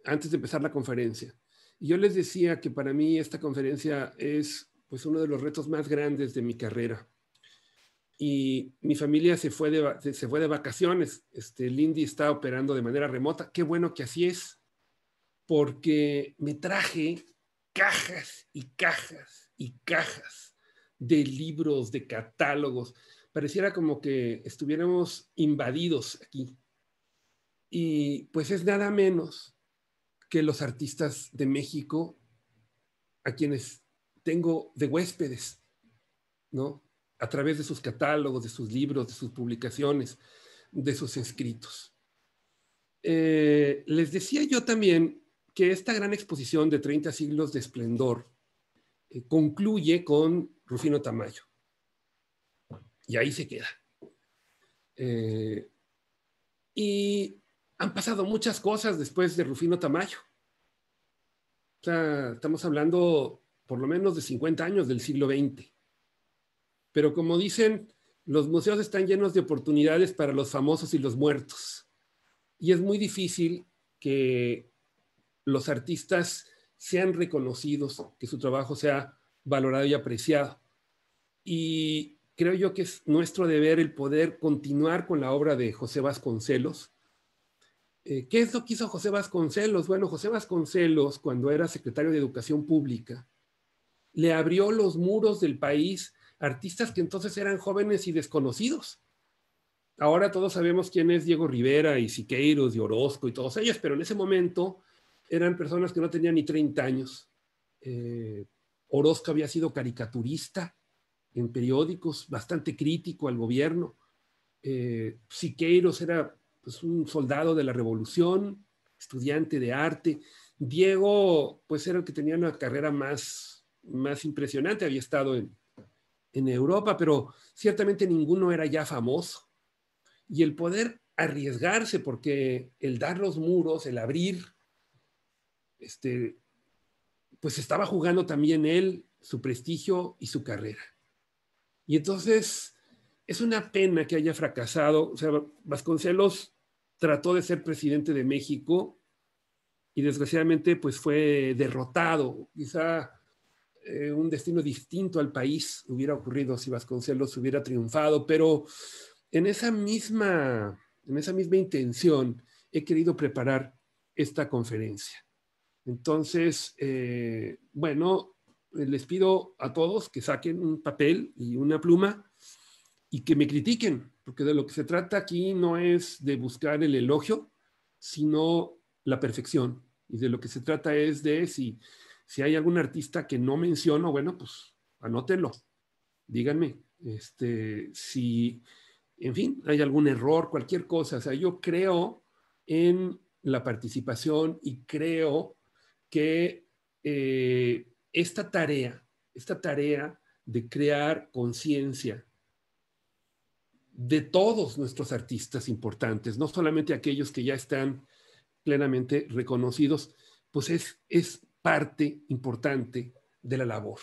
antes de empezar la conferencia. Y yo les decía que para mí esta conferencia es pues uno de los retos más grandes de mi carrera. Y mi familia se fue de vacaciones. Lindy está operando de manera remota. Qué bueno que así es, porque me traje cajas y cajas y cajas de libros, de catálogos. Pareciera como que estuviéramos invadidos aquí. Y pues es nada menos que los artistas de México a quienes tengo de huéspedes, ¿no? A través de sus catálogos, de sus libros, de sus publicaciones, de sus escritos. Les decía yo también que esta gran exposición de 30 siglos de esplendor concluye con Rufino Tamayo. Y ahí se queda. Y han pasado muchas cosas después de Rufino Tamayo. O sea, estamos hablando por lo menos de 50 años del siglo XX. Pero como dicen, los museos están llenos de oportunidades para los famosos y los muertos. Y es muy difícil que los artistas sean reconocidos, que su trabajo sea valorado y apreciado. Y creo yo que es nuestro deber el poder continuar con la obra de José Vasconcelos. ¿Qué es lo que hizo José Vasconcelos? Bueno, José Vasconcelos, cuando era secretario de Educación Pública, le abrió los muros del país a artistas que entonces eran jóvenes y desconocidos. Ahora todos sabemos quién es Diego Rivera y Siqueiros y Orozco y todos ellos, pero en ese momento eran personas que no tenían ni 30 años. Orozco había sido caricaturista en periódicos, bastante crítico al gobierno. Siqueiros era pues, un soldado de la revolución, estudiante de arte. Diego, pues era el que tenía una carrera más impresionante, había estado en Europa, pero ciertamente ninguno era ya famoso. Y el poder arriesgarse, porque el dar los muros, el abrir, pues estaba jugando también él, su prestigio y su carrera. Y entonces es una pena que haya fracasado. O sea, Vasconcelos trató de ser presidente de México y desgraciadamente pues fue derrotado. Quizá un destino distinto al país hubiera ocurrido si Vasconcelos hubiera triunfado, pero en esa misma intención he querido preparar esta conferencia. Entonces, bueno, les pido a todos que saquen un papel y una pluma y que me critiquen, porque de lo que se trata aquí no es de buscar el elogio, sino la perfección. Y de lo que se trata es de si hay algún artista que no menciono, bueno, pues anótenlo, díganme. Si, en fin, hay algún error, cualquier cosa. O sea, yo creo en la participación y creo que esta tarea de crear conciencia de todos nuestros artistas importantes, no solamente aquellos que ya están plenamente reconocidos, pues es parte importante de la labor.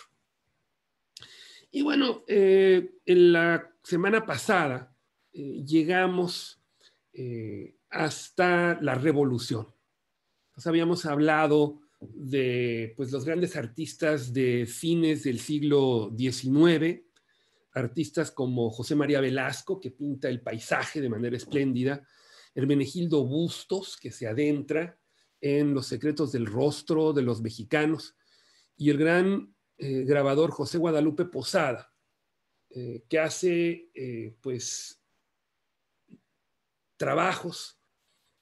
Y bueno, en la semana pasada llegamos hasta la revolución. Nos habíamos hablado de pues, los grandes artistas de fines del siglo XIX, artistas como José María Velasco, que pinta el paisaje de manera espléndida, Hermenegildo Bustos, que se adentra en los secretos del rostro de los mexicanos, y el gran grabador José Guadalupe Posada, que hace pues trabajos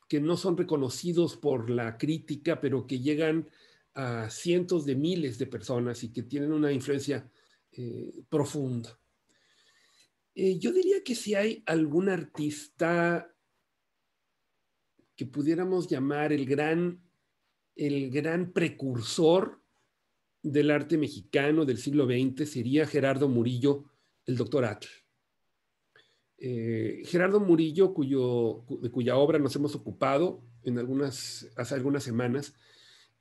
que no son reconocidos por la crítica, pero que llegan a cientos de miles de personas y que tienen una influencia profunda. Yo diría que si hay algún artista que pudiéramos llamar el gran precursor del arte mexicano del siglo XX, sería Gerardo Murillo, el doctor Atl. Gerardo Murillo, de cuya obra nos hemos ocupado hace algunas semanas,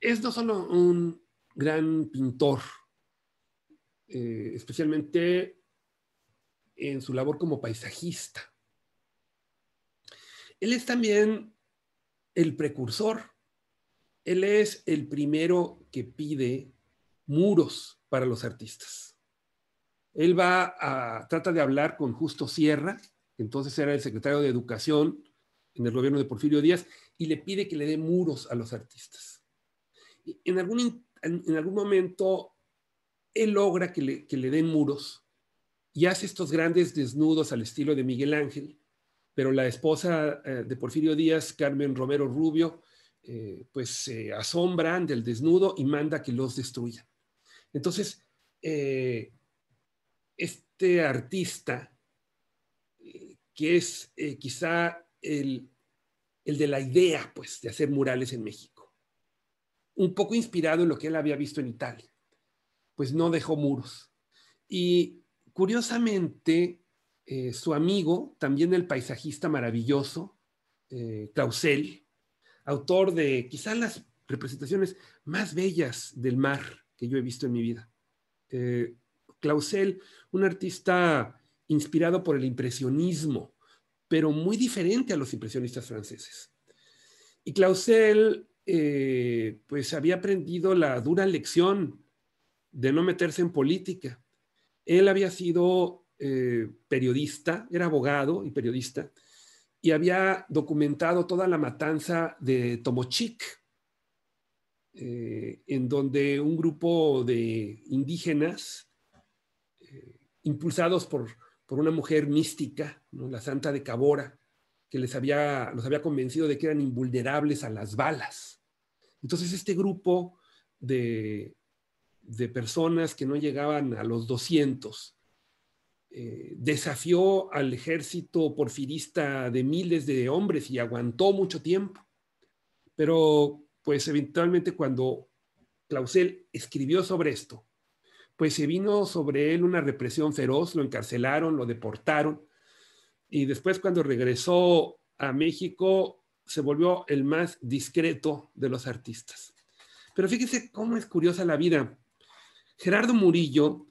es no solo un gran pintor, especialmente en su labor como paisajista. Él es también el precursor Él es el primero que pide muros para los artistas. Él trata de hablar con Justo Sierra, que entonces era el secretario de Educación en el gobierno de Porfirio Díaz, y le pide que le dé muros a los artistas. Y en algún momento, él logra que le den muros y hace estos grandes desnudos al estilo de Miguel Ángel, pero la esposa de Porfirio Díaz, Carmen Romero Rubio, pues se asombran del desnudo y manda que los destruyan. Entonces, este artista, que es quizá el de la idea, pues, de hacer murales en México, un poco inspirado en lo que él había visto en Italia, pues no dejó muros. Y curiosamente, su amigo, también el paisajista maravilloso, Clausel, autor de quizás las representaciones más bellas del mar que yo he visto en mi vida. Clausel, un artista inspirado por el impresionismo, pero muy diferente a los impresionistas franceses. Y Clausel, pues había aprendido la dura lección de no meterse en política. Él había sido periodista, era abogado y periodista, y había documentado toda la matanza de Tomochic, en donde un grupo de indígenas, impulsados por una mujer mística, ¿no? La Santa de Cabora, que los había convencido de que eran invulnerables a las balas. Entonces este grupo de personas que no llegaban a los 200, desafió al ejército porfirista de miles de hombres y aguantó mucho tiempo. Pero pues eventualmente cuando Clausel escribió sobre esto, pues se vino sobre él una represión feroz, lo encarcelaron, lo deportaron, y después cuando regresó a México se volvió el más discreto de los artistas. Pero fíjense cómo es curiosa la vida. Gerardo Murillo,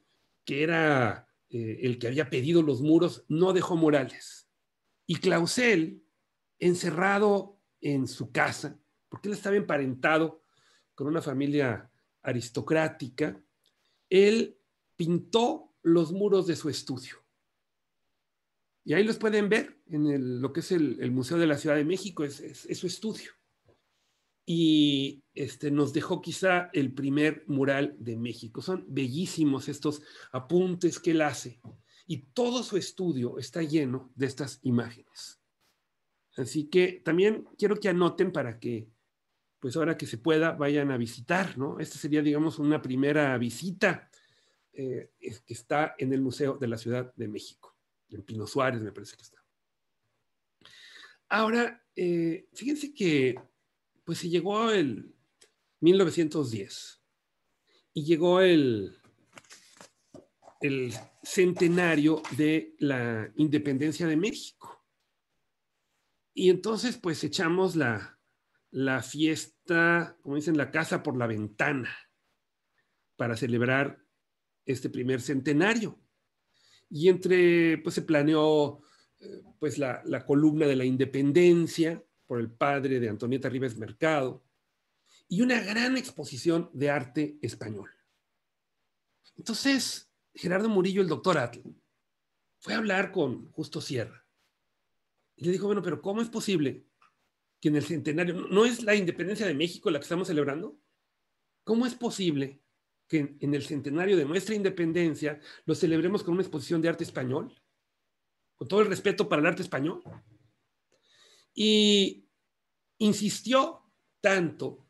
que era el que había pedido los muros, no dejó murales. Y Clausel, encerrado en su casa, porque él estaba emparentado con una familia aristocrática, él pintó los muros de su estudio. Y ahí los pueden ver en lo que es el Museo de la Ciudad de México, es su estudio. Y nos dejó quizá el primer mural de México. Son bellísimos estos apuntes que él hace. Y todo su estudio está lleno de estas imágenes. Así que también quiero que anoten para que, pues ahora que se pueda, vayan a visitar, ¿no? Esta sería, digamos, una primera visita que está en el Museo de la Ciudad de México. En Pino Suárez, me parece que está. Ahora, fíjense que pues se llegó el 1910 y llegó el centenario de la independencia de México. Y entonces pues echamos la fiesta, como dicen, la casa por la ventana para celebrar este primer centenario. Y pues se planeó pues la columna de la independencia por el padre de Antonieta Rivas Mercado y una gran exposición de arte español. Entonces, Gerardo Murillo, el doctor Atl, fue a hablar con Justo Sierra y le dijo, bueno, pero ¿cómo es posible que en el centenario, no es la independencia de México la que estamos celebrando? ¿Cómo es posible que en el centenario de nuestra independencia lo celebremos con una exposición de arte español? Con todo el respeto para el arte español. Y insistió tanto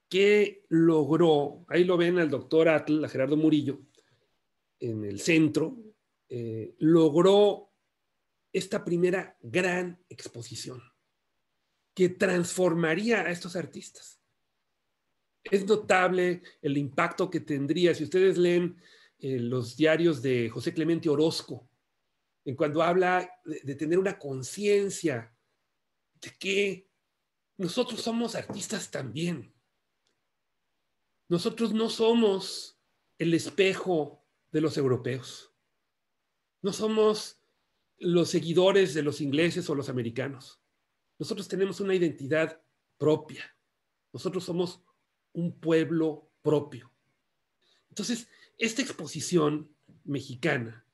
que logró, ahí lo ven al doctor Atl, a Gerardo Murillo, en el centro, logró esta primera gran exposición que transformaría a estos artistas. Es notable el impacto que tendría, si ustedes leen los diarios de José Clemente Orozco, en cuando habla de tener una conciencia de que nosotros somos artistas también. Nosotros no somos el espejo de los europeos. No somos los seguidores de los ingleses o los americanos. Nosotros tenemos una identidad propia. Nosotros somos un pueblo propio. Entonces, esta exposición mexicana,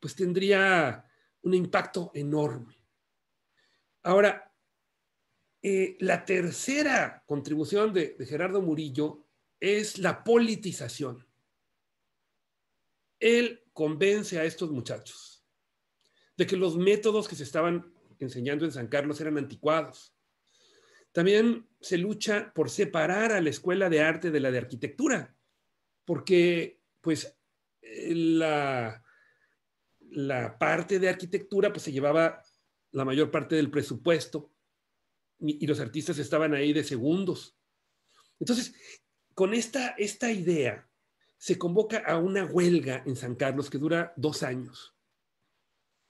pues tendría un impacto enorme. Ahora, la tercera contribución de Gerardo Murillo es la politización. Él convence a estos muchachos de que los métodos que se estaban enseñando en San Carlos eran anticuados. También se lucha por separar a la escuela de arte de la de arquitectura, porque pues la parte de arquitectura pues se llevaba la mayor parte del presupuesto y los artistas estaban ahí de segundos. Entonces, con esta idea se convoca a una huelga en San Carlos que dura 2 años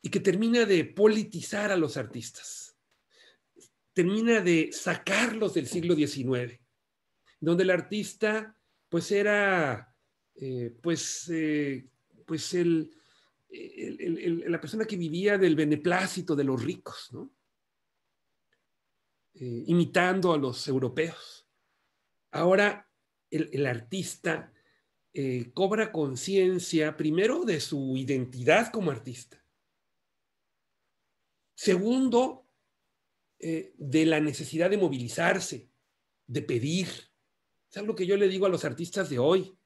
y que termina de politizar a los artistas, termina de sacarlos del siglo XIX, donde el artista pues era la persona que vivía del beneplácito de los ricos, ¿no? Imitando a los europeos. Ahora el artista cobra conciencia primero de su identidad como artista. Segundo, de la necesidad de movilizarse, de pedir. Es algo que yo le digo a los artistas de hoy.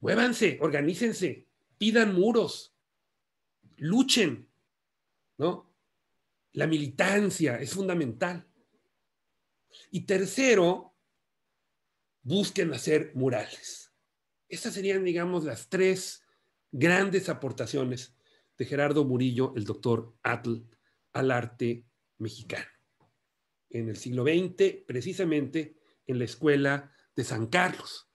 Muévanse, organícense, pidan muros, luchen, ¿no? La militancia es fundamental. Y tercero, busquen hacer murales. Estas serían, digamos, las 3 grandes aportaciones de Gerardo Murillo, el doctor Atl, al arte mexicano. En el siglo XX, precisamente en la escuela de San Carlos,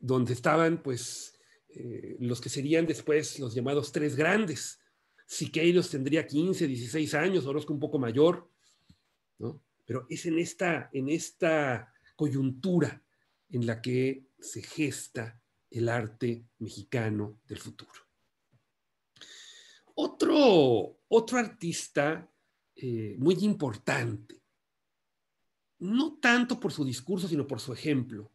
donde estaban, pues, los que serían después los llamados 3 grandes. Siqueiros tendría 15, 16 años, Orozco un poco mayor, ¿no? Pero es en esta coyuntura en la que se gesta el arte mexicano del futuro. Otro artista muy importante, no tanto por su discurso, sino por su ejemplo,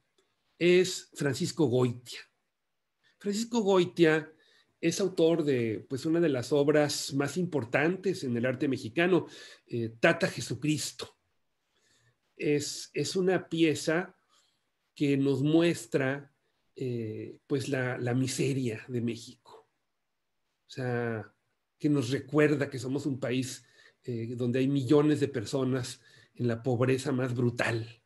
es Francisco Goitia. Francisco Goitia es autor de pues, una de las obras más importantes en el arte mexicano, Tata Jesucristo. Es una pieza que nos muestra pues la miseria de México. O sea, que nos recuerda que somos un país donde hay millones de personas en la pobreza más brutal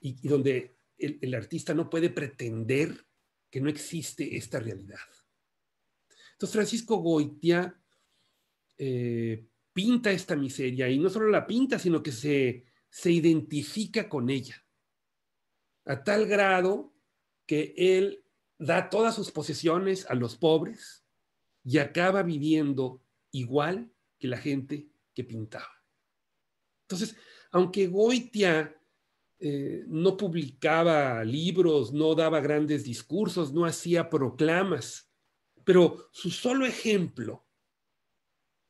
y donde el artista no puede pretender que no existe esta realidad. Entonces Francisco Goitia pinta esta miseria y no solo la pinta, sino que se identifica con ella, a tal grado que él da todas sus posesiones a los pobres y acaba viviendo igual que la gente que pintaba. Entonces, aunque Goitia no publicaba libros, no daba grandes discursos, no hacía proclamas, pero su solo ejemplo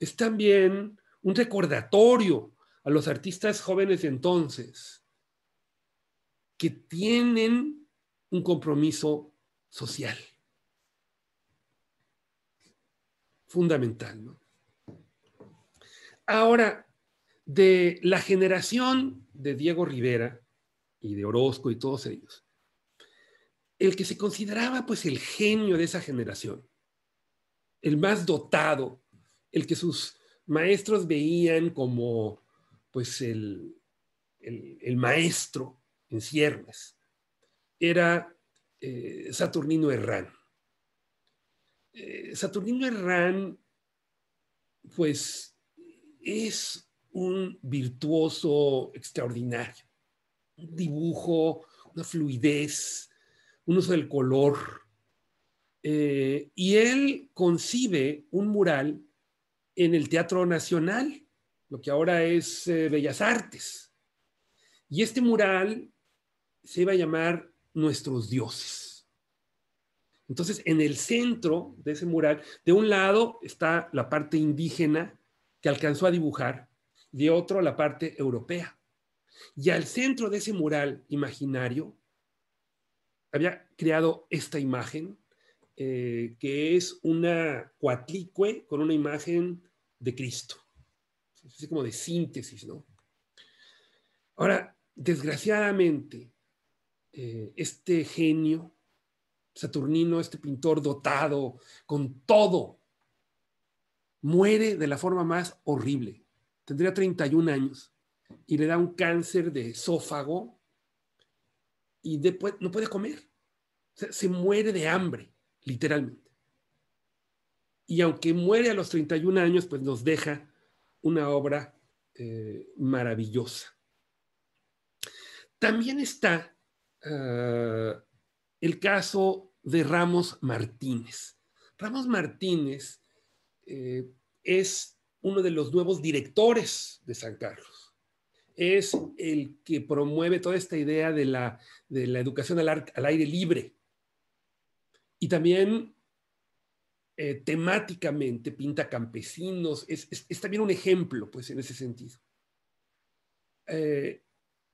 es también un recordatorio a los artistas jóvenes de entonces que tienen un compromiso social fundamental, ¿no? Ahora, de la generación de Diego Rivera y de Orozco y todos ellos, el que se consideraba pues el genio de esa generación, el más dotado, el que sus maestros veían como pues el maestro en ciernes, era Saturnino Herrán. Saturnino Herrán pues es un virtuoso extraordinario, un dibujo, una fluidez, un uso del color. Y él concibe un mural en el Teatro Nacional, lo que ahora es Bellas Artes. Y este mural se iba a llamar Nuestros Dioses. Entonces, en el centro de ese mural, de un lado está la parte indígena que alcanzó a dibujar, de otro la parte europea. Y al centro de ese mural imaginario había creado esta imagen, que es una cuatlicue con una imagen de Cristo, así como de síntesis, ¿no? Ahora, desgraciadamente, este genio saturnino, este pintor dotado con todo, muere de la forma más horrible. Tendría 31 años y le da un cáncer de esófago y después no puede comer. O sea, se muere de hambre, literalmente. Y aunque muere a los 31 años, pues nos deja una obra maravillosa. También está el caso de Ramos Martínez. Ramos Martínez es uno de los nuevos directores de San Carlos. Es el que promueve toda esta idea de la educación al aire libre. Y también temáticamente pinta campesinos. Es también un ejemplo, pues, en ese sentido.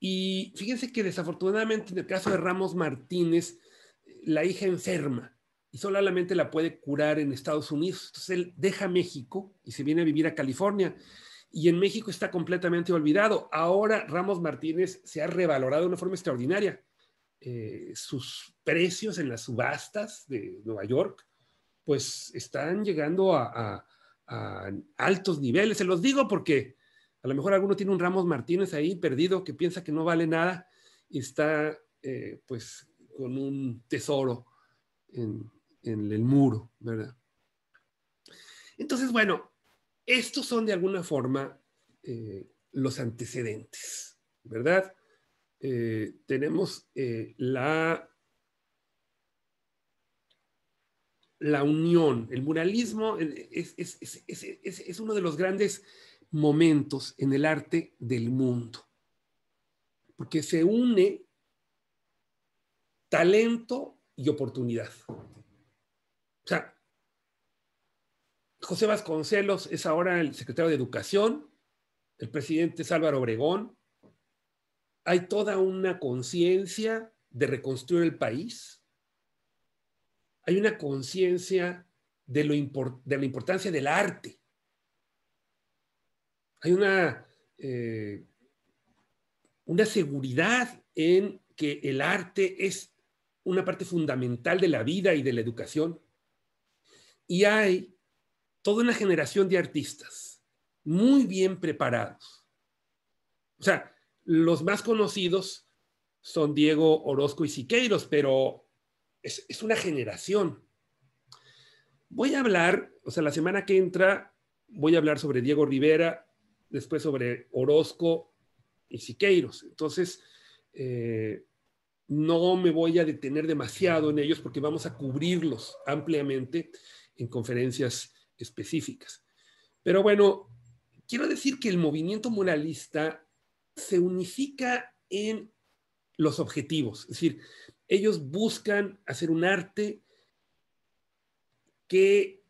Y fíjense que desafortunadamente en el caso de Ramos Martínez, la hija enferma y solamente la puede curar en Estados Unidos. Entonces él deja México y se viene a vivir a California. Y en México está completamente olvidado. Ahora Ramos Martínez se ha revalorado de una forma extraordinaria. Sus precios en las subastas de Nueva York, pues están llegando a altos niveles. Se los digo porque a lo mejor alguno tiene un Ramos Martínez ahí perdido que piensa que no vale nada y está pues con un tesoro en el muro, ¿verdad? Entonces, bueno, estos son de alguna forma los antecedentes, ¿verdad? Tenemos la unión. El muralismo es uno de los grandes momentos en el arte del mundo, porque se une talento y oportunidad. O sea, José Vasconcelos es ahora el secretario de Educación, el presidente es Álvaro Obregón. Hay toda una conciencia de reconstruir el país. Hay una conciencia de la importancia del arte. Hay una seguridad en que el arte es una parte fundamental de la vida y de la educación. Y hay toda una generación de artistas muy bien preparados. O sea, los más conocidos son Diego Orozco y Siqueiros, pero es una generación. Voy a hablar, o sea, la semana que entra voy a hablar sobre Diego Rivera, después sobre Orozco y Siqueiros. Entonces, no me voy a detener demasiado en ellos porque vamos a cubrirlos ampliamente en conferencias específicas. Pero bueno, quiero decir que el movimiento muralista se unifica en los objetivos. Es decir, ellos buscan hacer un arte que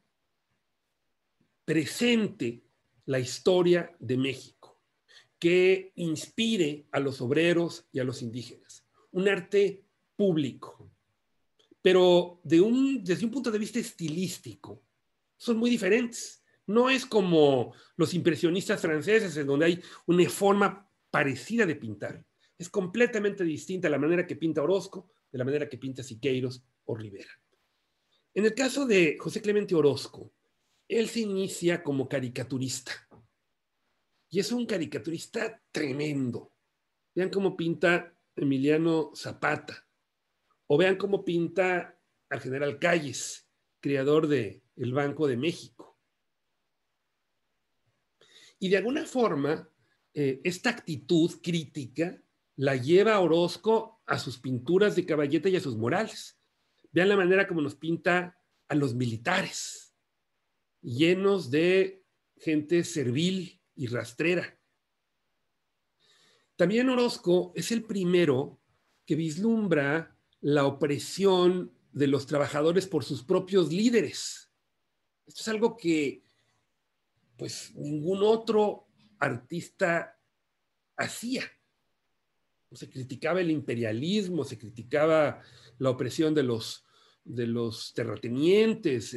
presente la historia de México, que inspire a los obreros y a los indígenas. Un arte público, pero desde un punto de vista estilístico, son muy diferentes. No es como los impresionistas franceses, en donde hay una forma parecida de pintar. Es completamente distinta la manera que pinta Orozco de la manera que pinta Siqueiros o Rivera. En el caso de José Clemente Orozco, él se inicia como caricaturista. Y es un caricaturista tremendo. Vean cómo pinta Emiliano Zapata. O vean cómo pinta al general Calles, creador del Banco de México. Y de alguna forma, esta actitud crítica la lleva a Orozco a sus pinturas de Caballete y a sus murales. Vean la manera como nos pinta a los militares, llenos de gente servil y rastrera. También Orozco es el primero que vislumbra la opresión de los trabajadores por sus propios líderes. Esto es algo que pues ningún otro artista hacía. Se criticaba el imperialismo, se criticaba la opresión de los terratenientes,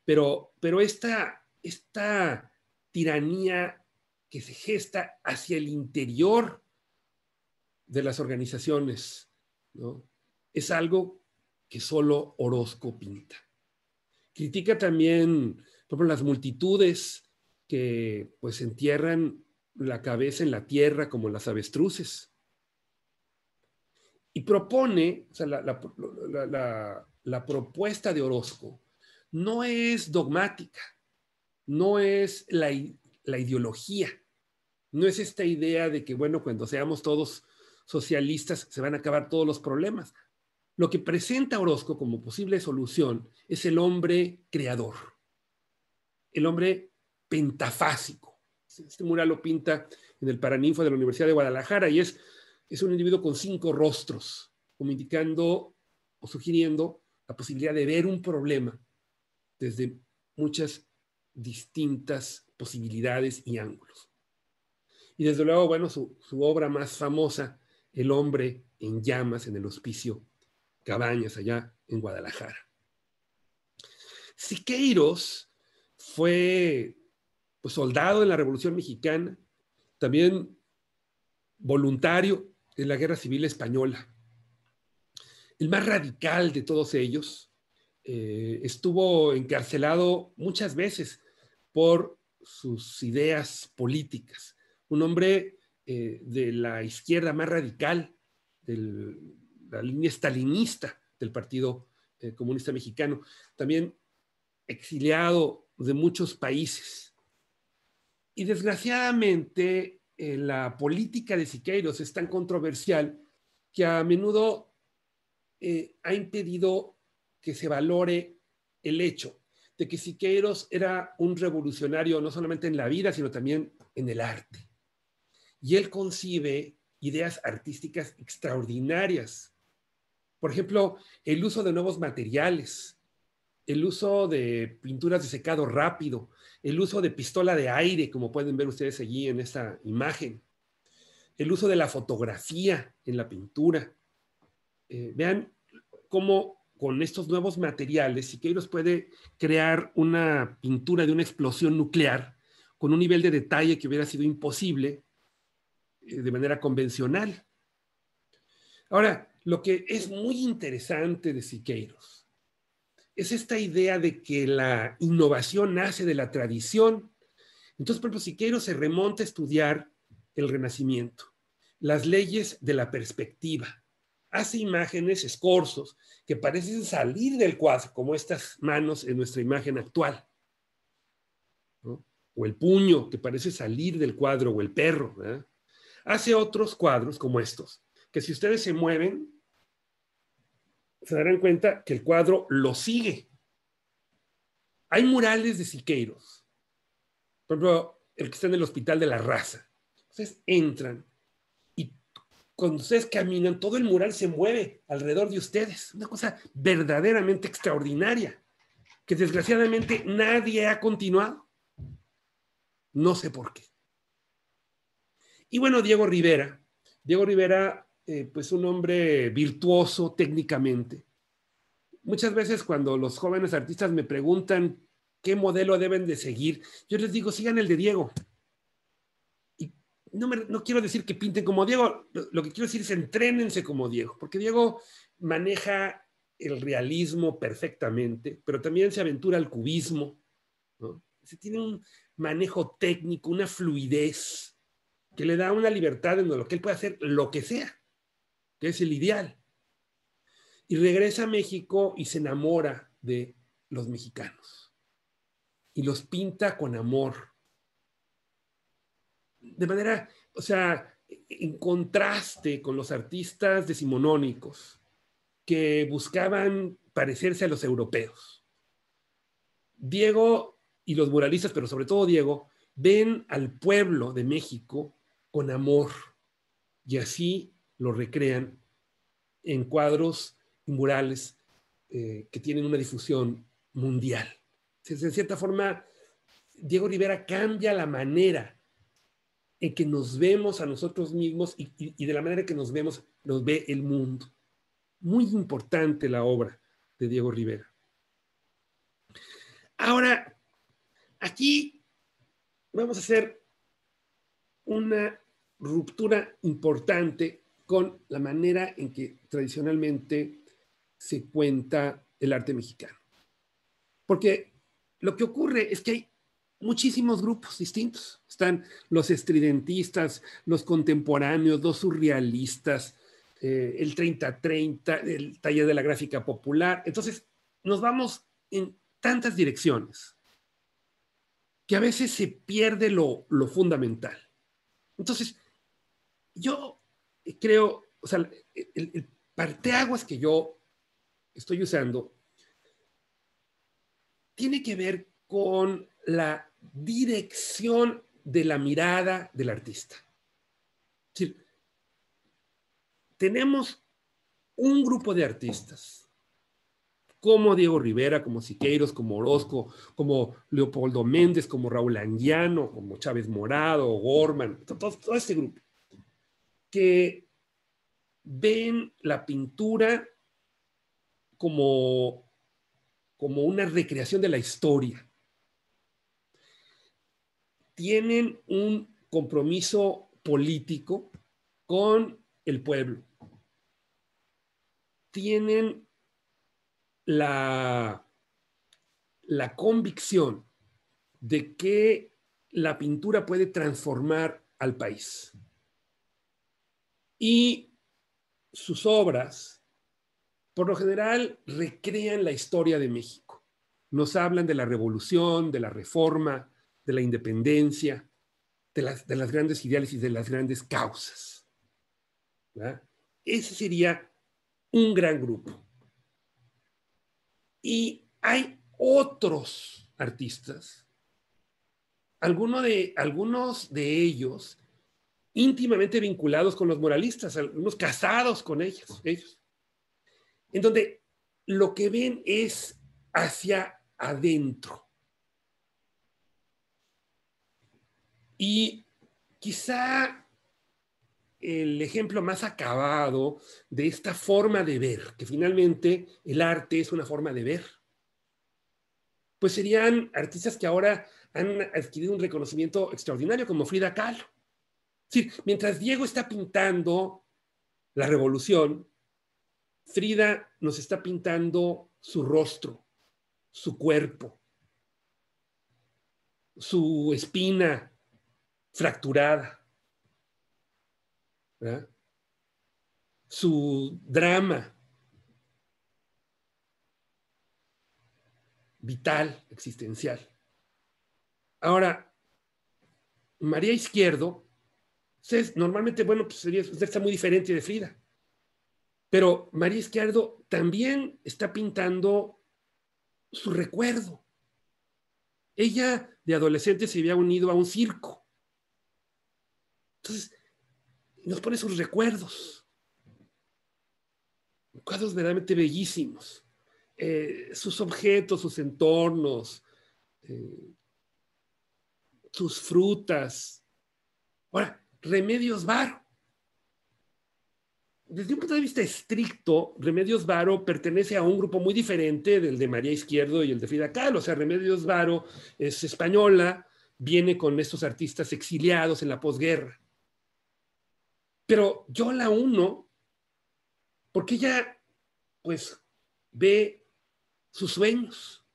pero esta tiranía que se gesta hacia el interior de las organizaciones, ¿no? Es algo que solo Orozco pinta. Critica también, por ejemplo, las multitudes que pues entierran la cabeza en la tierra como las avestruces. Y propone, o sea, la propuesta de Orozco no es dogmática, no es la ideología, no es esta idea de que, bueno, cuando seamos todos socialistas se van a acabar todos los problemas. Lo que presenta Orozco como posible solución es el hombre creador, el hombre pentafásico. Este mural lo pinta en el Paraninfo de la Universidad de Guadalajara y es un individuo con 5 rostros, como indicando o sugiriendo la posibilidad de ver un problema desde muchas distintas posibilidades y ángulos. Y desde luego, bueno, su obra más famosa, El hombre en llamas en el Hospicio Cabañas, allá en Guadalajara. Siqueiros fue pues, soldado en la Revolución Mexicana, también voluntario en la Guerra Civil Española. El más radical de todos ellos estuvo encarcelado muchas veces por sus ideas políticas. Un hombre de la izquierda más radical, de la línea stalinista del Partido Comunista Mexicano. También exiliado de muchos países. Y desgraciadamente la política de Siqueiros es tan controversial que a menudo ha impedido que se valore el hecho de que Siqueiros era un revolucionario no solamente en la vida, sino también en el arte. Y él concibe ideas artísticas extraordinarias. Por ejemplo, el uso de nuevos materiales, el uso de pinturas de secado rápido, el uso de pistola de aire, como pueden ver ustedes allí en esta imagen, el uso de la fotografía en la pintura. Vean cómo con estos nuevos materiales Siqueiros puede crear una pintura de una explosión nuclear con un nivel de detalle que hubiera sido imposible de manera convencional. Ahora, lo que es muy interesante de Siqueiros es esta idea de que la innovación nace de la tradición. Entonces, por ejemplo, Siqueiros se remonta a estudiar el Renacimiento, las leyes de la perspectiva. Hace imágenes, escorzos, que parecen salir del cuadro, como estas manos en nuestra imagen actual, ¿no? O el puño, que parece salir del cuadro, o el perro, ¿verdad? Hace otros cuadros como estos, que si ustedes se mueven, se darán cuenta que el cuadro lo sigue. Hay murales de Siqueiros, por ejemplo, el que está en el Hospital de la Raza. Ustedes entran y cuando ustedes caminan, todo el mural se mueve alrededor de ustedes. Una cosa verdaderamente extraordinaria, que desgraciadamente nadie ha continuado. No sé por qué. Y bueno, Diego Rivera, pues un hombre virtuoso técnicamente. Muchas veces cuando los jóvenes artistas me preguntan qué modelo deben de seguir, yo les digo, sigan el de Diego. Y no quiero decir que pinten como Diego, lo que quiero decir es entrénense como Diego, porque Diego maneja el realismo perfectamente, pero también se aventura al cubismo, ¿no? Se tiene un manejo técnico, una fluidez que le da una libertad en lo que él puede hacer lo que sea, que es el ideal. Y regresa a México y se enamora de los mexicanos. Y los pinta con amor. De manera, o sea, en contraste con los artistas decimonónicos que buscaban parecerse a los europeos. Diego y los muralistas, pero sobre todo Diego, ven al pueblo de México con amor y así lo recrean en cuadros y murales que tienen una difusión mundial. De cierta forma, Diego Rivera cambia la manera en que nos vemos a nosotros mismos y de la manera que nos vemos, nos ve el mundo. Muy importante la obra de Diego Rivera. Ahora, aquí vamos a hacer una ruptura importante con la manera en que tradicionalmente se cuenta el arte mexicano. Porque lo que ocurre es que hay muchísimos grupos distintos. Están los estridentistas, los contemporáneos, los surrealistas, el 30-30, el taller de la gráfica popular. Entonces, nos vamos en tantas direcciones que a veces se pierde lo fundamental. Entonces, yo creo, o sea, el parteaguas que yo estoy usando tiene que ver con la dirección de la mirada del artista. Es decir, tenemos un grupo de artistas, como Diego Rivera, como Siqueiros, como Orozco, como Leopoldo Méndez, como Raúl Anguiano, como Chávez Morado, Gorman, todo este grupo, que ven la pintura como una recreación de la historia. Tienen un compromiso político con el pueblo. Tienen la convicción de que la pintura puede transformar al país. Y sus obras, por lo general, recrean la historia de México. Nos hablan de la revolución, de la reforma, de la independencia, de las grandes ideales y de las grandes causas. ¿Verdad? Ese sería un gran grupo. Y hay otros artistas, algunos de ellos íntimamente vinculados con los moralistas, algunos casados con ellos, en donde lo que ven es hacia adentro. Y quizá el ejemplo más acabado de esta forma de ver, que finalmente el arte es una forma de ver, pues serían artistas que ahora han adquirido un reconocimiento extraordinario, como Frida Kahlo. Es decir, mientras Diego está pintando la revolución, Frida nos está pintando su rostro, su cuerpo, su espina fracturada, ¿verdad? Su drama vital, existencial. Ahora, María Izquierdo, normalmente, bueno, pues está muy diferente de Frida, pero María Izquierdo también está pintando su recuerdo. Ella de adolescente se había unido a un circo. Entonces, nos pone sus recuerdos, cuadros verdaderamente bellísimos, sus objetos, sus entornos, sus frutas. Ahora, Remedios Varo. Desde un punto de vista estricto, Remedios Varo pertenece a un grupo muy diferente del de María Izquierdo y el de Frida Kahlo. O sea, Remedios Varo es española, viene con estos artistas exiliados en la posguerra. Pero yo la uno porque ella, pues, ve sus sueños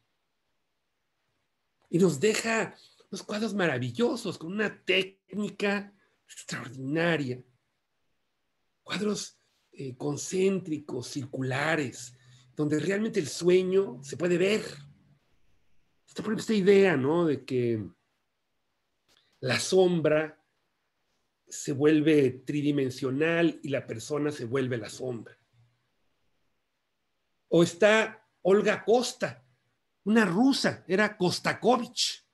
y nos deja unos cuadros maravillosos con una técnica extraordinaria. Cuadros concéntricos, circulares, donde realmente el sueño se puede ver. Esta idea, ¿no? De que la sombra se vuelve tridimensional y la persona se vuelve la sombra. O está Olga Costa, una rusa, era Kostakovich.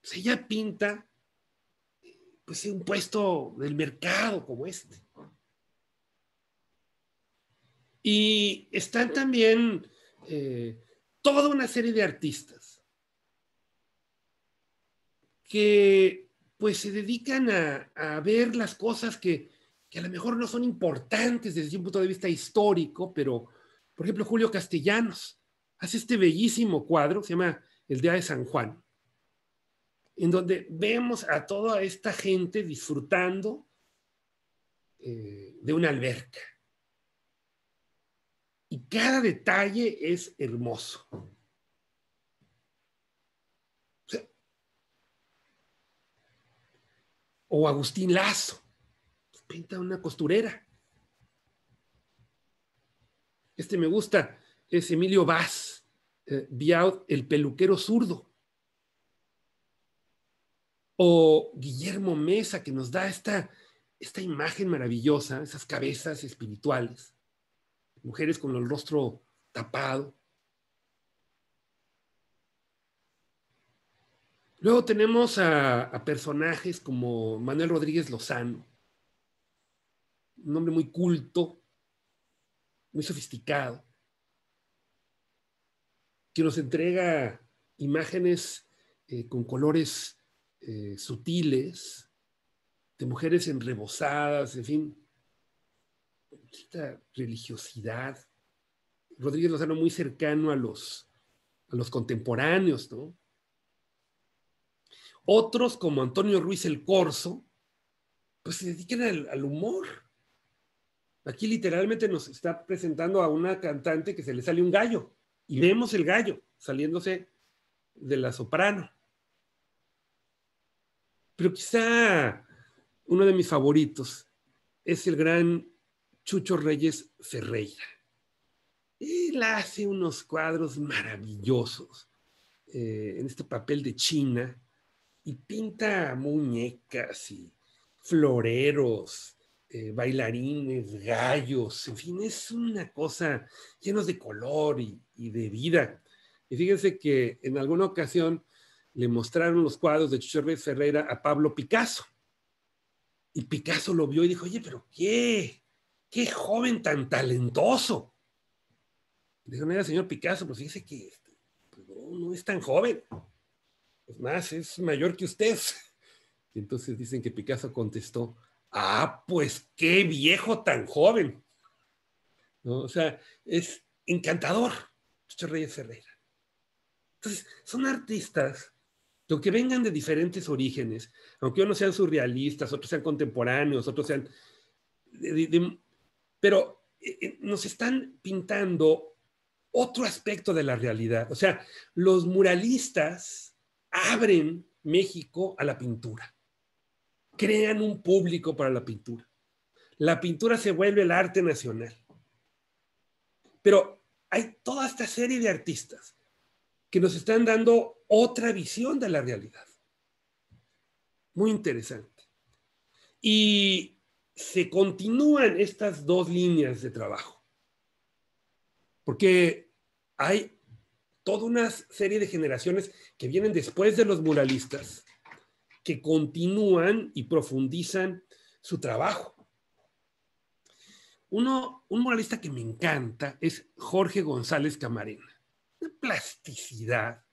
Pues ella pinta pues un puesto del mercado como este. Y están también toda una serie de artistas que pues se dedican a ver las cosas que a lo mejor no son importantes desde un punto de vista histórico, pero, por ejemplo, Julio Castellanos hace este bellísimo cuadro, se llama El Día de San Juan, en donde vemos a toda esta gente disfrutando de una alberca. Y cada detalle es hermoso. O sea, o Agustín Lazo, pinta una costurera. Este me gusta, es Emilio Vaz, Biaud, el peluquero zurdo. O Guillermo Mesa, que nos da esta imagen maravillosa, esas cabezas espirituales, mujeres con el rostro tapado. Luego tenemos a personajes como Manuel Rodríguez Lozano, un hombre muy culto, muy sofisticado, que nos entrega imágenes con colores sutiles, de mujeres enrebosadas, en fin, esta religiosidad. Rodríguez Lozano muy cercano a los contemporáneos, ¿no? Otros, como Antonio Ruiz el Corzo, pues se dedican al humor. Aquí literalmente nos está presentando a una cantante que se le sale un gallo, y vemos el gallo saliéndose de la soprano. Pero quizá uno de mis favoritos es el gran Chucho Reyes Ferreira. Él hace unos cuadros maravillosos en este papel de China y pinta muñecas y floreros, bailarines, gallos, en fin, es una cosa llenos de color y de vida. Y fíjense que en alguna ocasión le mostraron los cuadros de Chucho Reyes Ferreira a Pablo Picasso. Y Picasso lo vio y dijo, oye, pero qué joven tan talentoso. Le dijo, no, señor Picasso, pues fíjese que pues no es tan joven. Es más, es mayor que usted. Y entonces dicen que Picasso contestó, pues qué viejo tan joven. ¿No? O sea, es encantador, Chucho Reyes Ferreira. Entonces, son artistas que aunque vengan de diferentes orígenes, aunque unos sean surrealistas, otros sean contemporáneos, otros sean... pero nos están pintando otro aspecto de la realidad. O sea, los muralistas abren México a la pintura, crean un público para la pintura. La pintura se vuelve el arte nacional. Pero hay toda esta serie de artistas que nos están dando otra visión de la realidad. Muy interesante. Y se continúan estas dos líneas de trabajo, porque hay toda una serie de generaciones que vienen después de los muralistas, que continúan y profundizan su trabajo. Un muralista que me encanta es Jorge González Camarena. Una plasticidad,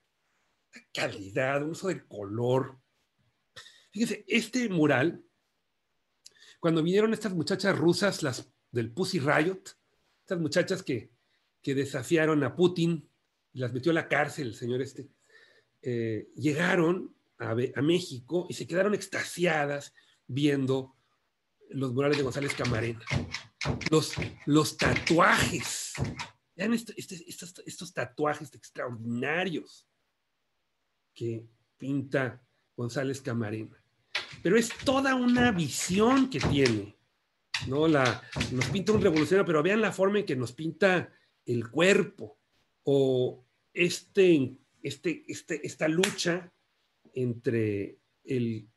una calidad, un uso del color. Fíjense, este mural, cuando vinieron estas muchachas rusas, las del Pussy Riot, estas muchachas que desafiaron a Putin y las metió a la cárcel el señor llegaron a México y se quedaron extasiadas viendo los murales de González Camarena. Los tatuajes. Vean estos tatuajes extraordinarios que pinta González Camarena. Pero es toda una visión que tiene, ¿no? Nos pinta un revolucionario, pero vean la forma en que nos pinta el cuerpo, o esta lucha entre el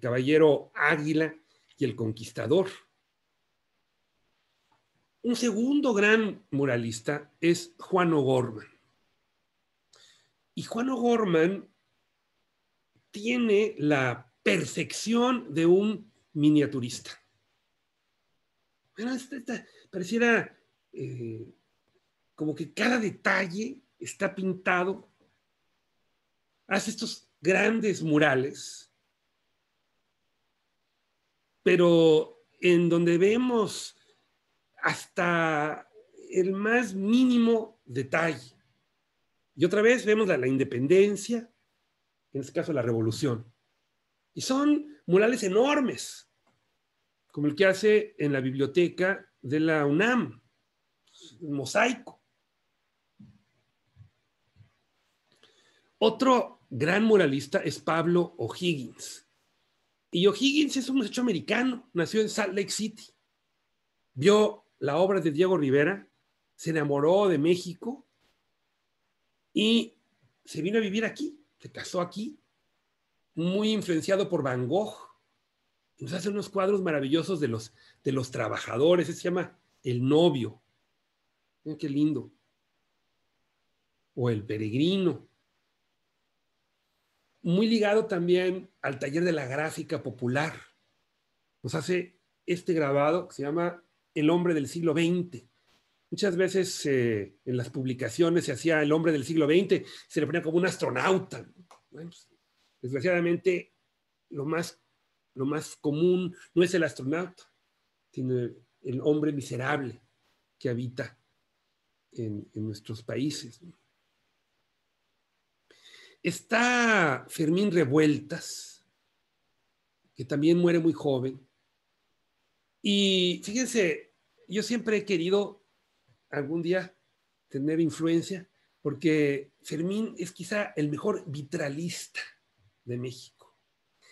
caballero águila y el conquistador. Un segundo gran muralista es Juan O'Gorman. Y Juan O'Gorman tiene la perfección de un miniaturista. Bueno, pareciera como que cada detalle está pintado. Hace estos grandes murales pero en donde vemos hasta el más mínimo detalle. Y otra vez vemos la independencia, en este caso la revolución. Y son murales enormes, como el que hace en la biblioteca de la UNAM, un mosaico. Otro gran muralista es Pablo O'Higgins. Y O'Higgins es un muchacho americano, nació en Salt Lake City. Vio la obra de Diego Rivera, se enamoró de México y se vino a vivir aquí, se casó aquí, muy influenciado por Van Gogh. Nos hace unos cuadros maravillosos de los trabajadores, se llama El novio. Miren qué lindo. O El peregrino. Muy ligado también al taller de la gráfica popular. Nos hace este grabado que se llama El hombre del siglo XX. Muchas veces en las publicaciones se hacía el hombre del siglo XX, se le ponía como un astronauta. Bueno, pues, desgraciadamente, lo más común no es el astronauta, sino el hombre miserable que habita en nuestros países. Está Fermín Revueltas, que también muere muy joven. Y fíjense, yo siempre he querido algún día tener influencia, porque Fermín es quizá el mejor vitralista de México.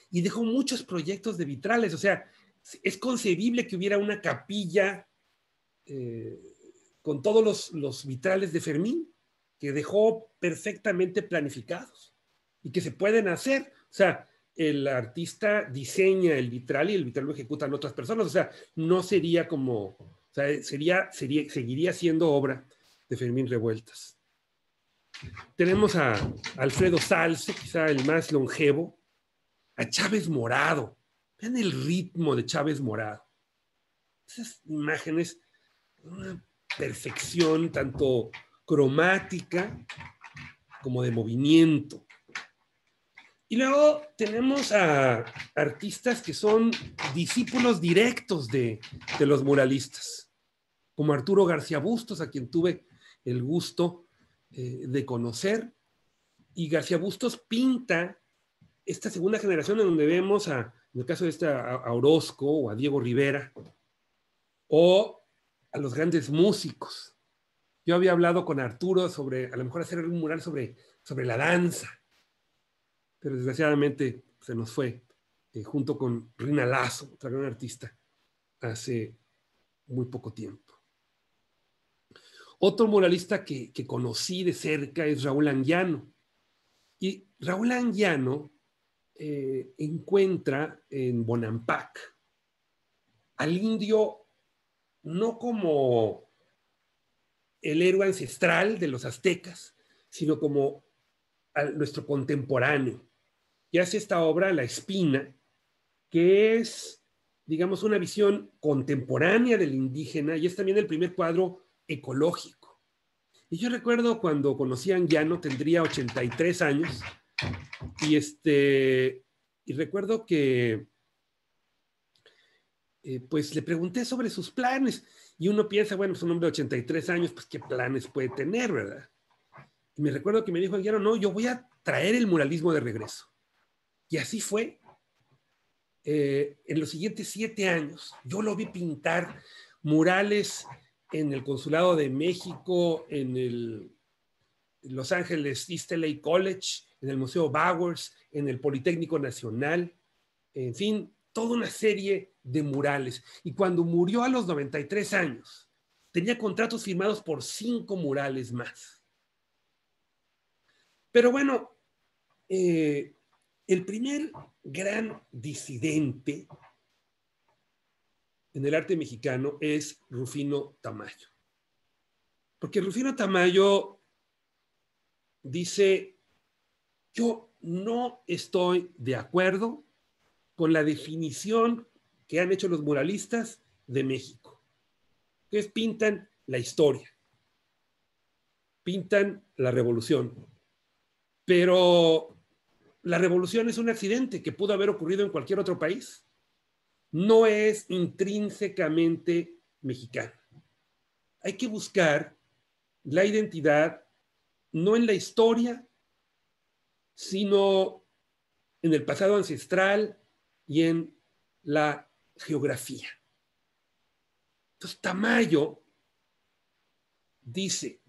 Y dejó muchos proyectos de vitrales, o sea, es concebible que hubiera una capilla con todos los vitrales de Fermín, que dejó perfectamente planificados y que se pueden hacer. O sea, el artista diseña el vitral y el vitral lo ejecutan otras personas. O sea, no sería como, o sea, seguiría siendo obra de Fermín Revueltas. Tenemos a Alfredo Salce, quizá el más longevo, a Chávez Morado. Vean el ritmo de Chávez Morado. Esas imágenes, una perfección tanto cromática como de movimiento. Y luego tenemos a artistas que son discípulos directos de los muralistas, como Arturo García Bustos, a quien tuve el gusto de conocer. Y García Bustos pinta esta segunda generación en donde vemos en el caso de a Orozco o a Diego Rivera, o a los grandes músicos. Yo había hablado con Arturo sobre a lo mejor hacer un mural sobre la danza, pero desgraciadamente se nos fue, junto con Rina Lazo, otra gran artista, hace muy poco tiempo. Otro muralista que conocí de cerca es Raúl Anguiano. Y Raúl Anguiano encuentra en Bonampak al indio no como el héroe ancestral de los aztecas, sino como nuestro contemporáneo. Y hace esta obra, La Espina, que es, digamos, una visión contemporánea del indígena y es también el primer cuadro ecológico. Y yo recuerdo cuando conocí a Anguiano, tendría 83 años, y recuerdo que pues le pregunté sobre sus planes y uno piensa, bueno, es un hombre de 83 años, pues qué planes puede tener, ¿verdad? Y me recuerdo que me dijo Anguiano, no, yo voy a traer el muralismo de regreso. Y así fue. En los siguientes 7 años, yo lo vi pintar murales en el Consulado de México, en Los Ángeles East LA College, en el Museo Bowers, en el Politécnico Nacional, en fin, toda una serie de murales. Y cuando murió a los 93 años, tenía contratos firmados por 5 murales más. Pero bueno, el primer gran disidente en el arte mexicano es Rufino Tamayo. Porque Rufino Tamayo dice, yo no estoy de acuerdo con la definición que han hecho los muralistas de México. Que es pintan la historia, pintan la revolución. Pero la revolución es un accidente que pudo haber ocurrido en cualquier otro país. no es intrínsecamente mexicana. Hay que buscar la identidad no en la historia, sino en el pasado ancestral y en la geografía. Entonces, Tamayo dice,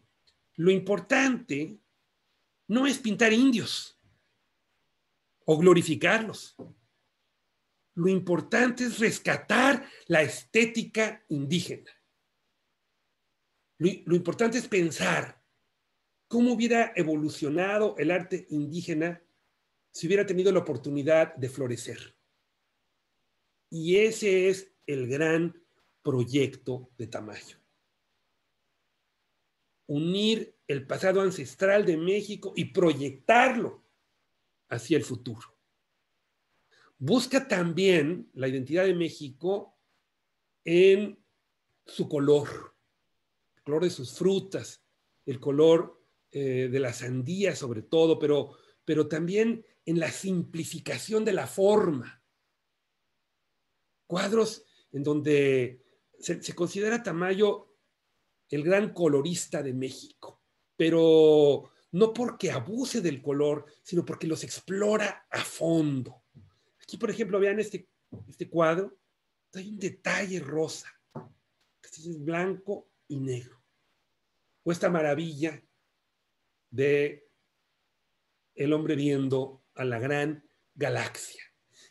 lo importante no es pintar indios o glorificarlos. Lo importante es rescatar la estética indígena. Lo importante es pensar cómo hubiera evolucionado el arte indígena si hubiera tenido la oportunidad de florecer. Y ese es el gran proyecto de Tamayo. Unir el pasado ancestral de México y proyectarlo hacia el futuro. Busca también la identidad de México en su color, el color de sus frutas, el color de la sandía sobre todo, pero también en la simplificación de la forma. Cuadros en donde se considera Tamayo el gran colorista de México, pero no porque abuse del color, sino porque los explora a fondo. Aquí, por ejemplo, vean este cuadro, hay un detalle rosa, que es blanco y negro. O esta maravilla de el hombre viendo a la gran galaxia.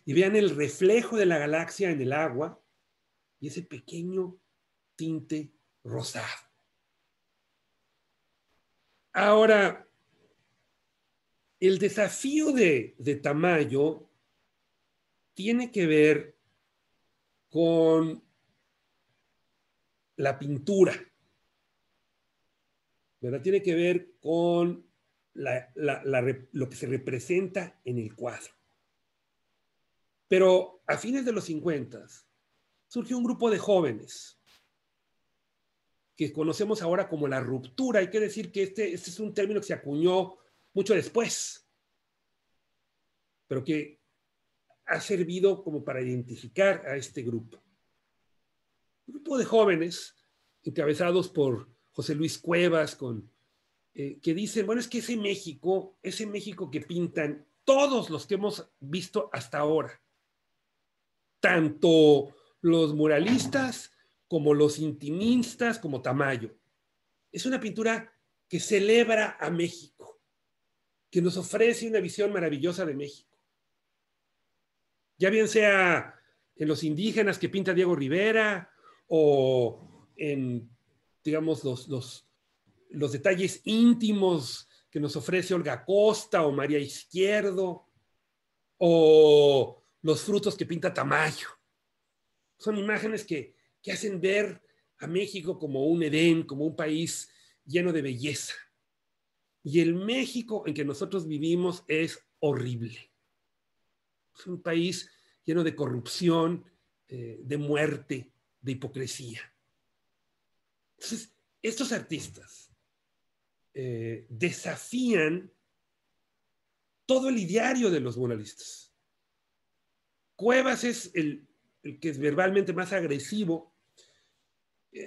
Y vean el reflejo de la galaxia en el agua y ese pequeño tinte rosado. Ahora, el desafío de Tamayo tiene que ver con la pintura, ¿verdad? Tiene que ver con lo que se representa en el cuadro. Pero a fines de los 50 surgió un grupo de jóvenes que conocemos ahora como la ruptura. Hay que decir que este es un término que se acuñó mucho después, pero que ha servido como para identificar a este grupo. Un grupo de jóvenes encabezados por José Luis Cuevas, que dicen, bueno, es que ese México que pintan todos los que hemos visto hasta ahora, tanto los muralistas como los intimistas, como Tamayo, es una pintura que celebra a México, que nos ofrece una visión maravillosa de México. Ya bien sea en los indígenas que pinta Diego Rivera o en, digamos, los detalles íntimos que nos ofrece Olga Costa o María Izquierdo, o los frutos que pinta Tamayo. Son imágenes que hacen ver a México como un Edén, como un país lleno de belleza. Y el México en que nosotros vivimos es horrible. Es un país lleno de corrupción, de muerte, de hipocresía. Entonces, estos artistas desafían todo el ideario de los muralistas. Cuevas es el que es verbalmente más agresivo.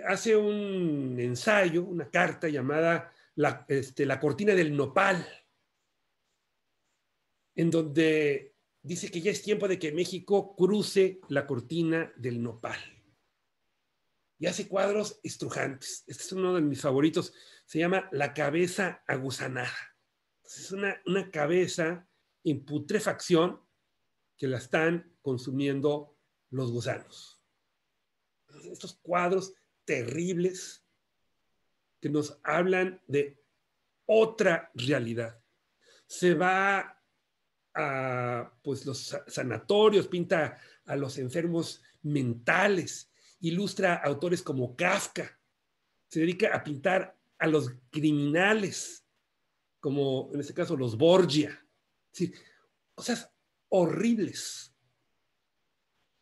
Hace un ensayo, una carta llamada la cortina del nopal, en donde dice que ya es tiempo de que México cruce la cortina del nopal. Y hace cuadros estrujantes. Este es uno de mis favoritos. Se llama La cabeza aguzanada. Es una cabeza en putrefacción que la están consumiendo los gusanos. Estos cuadros terribles que nos hablan de otra realidad. Se va a pues, los sanatorios, pinta a los enfermos mentales, ilustra a autores como Kafka, se dedica a pintar a los criminales, como en este caso los Borgia. Es decir, cosas horribles.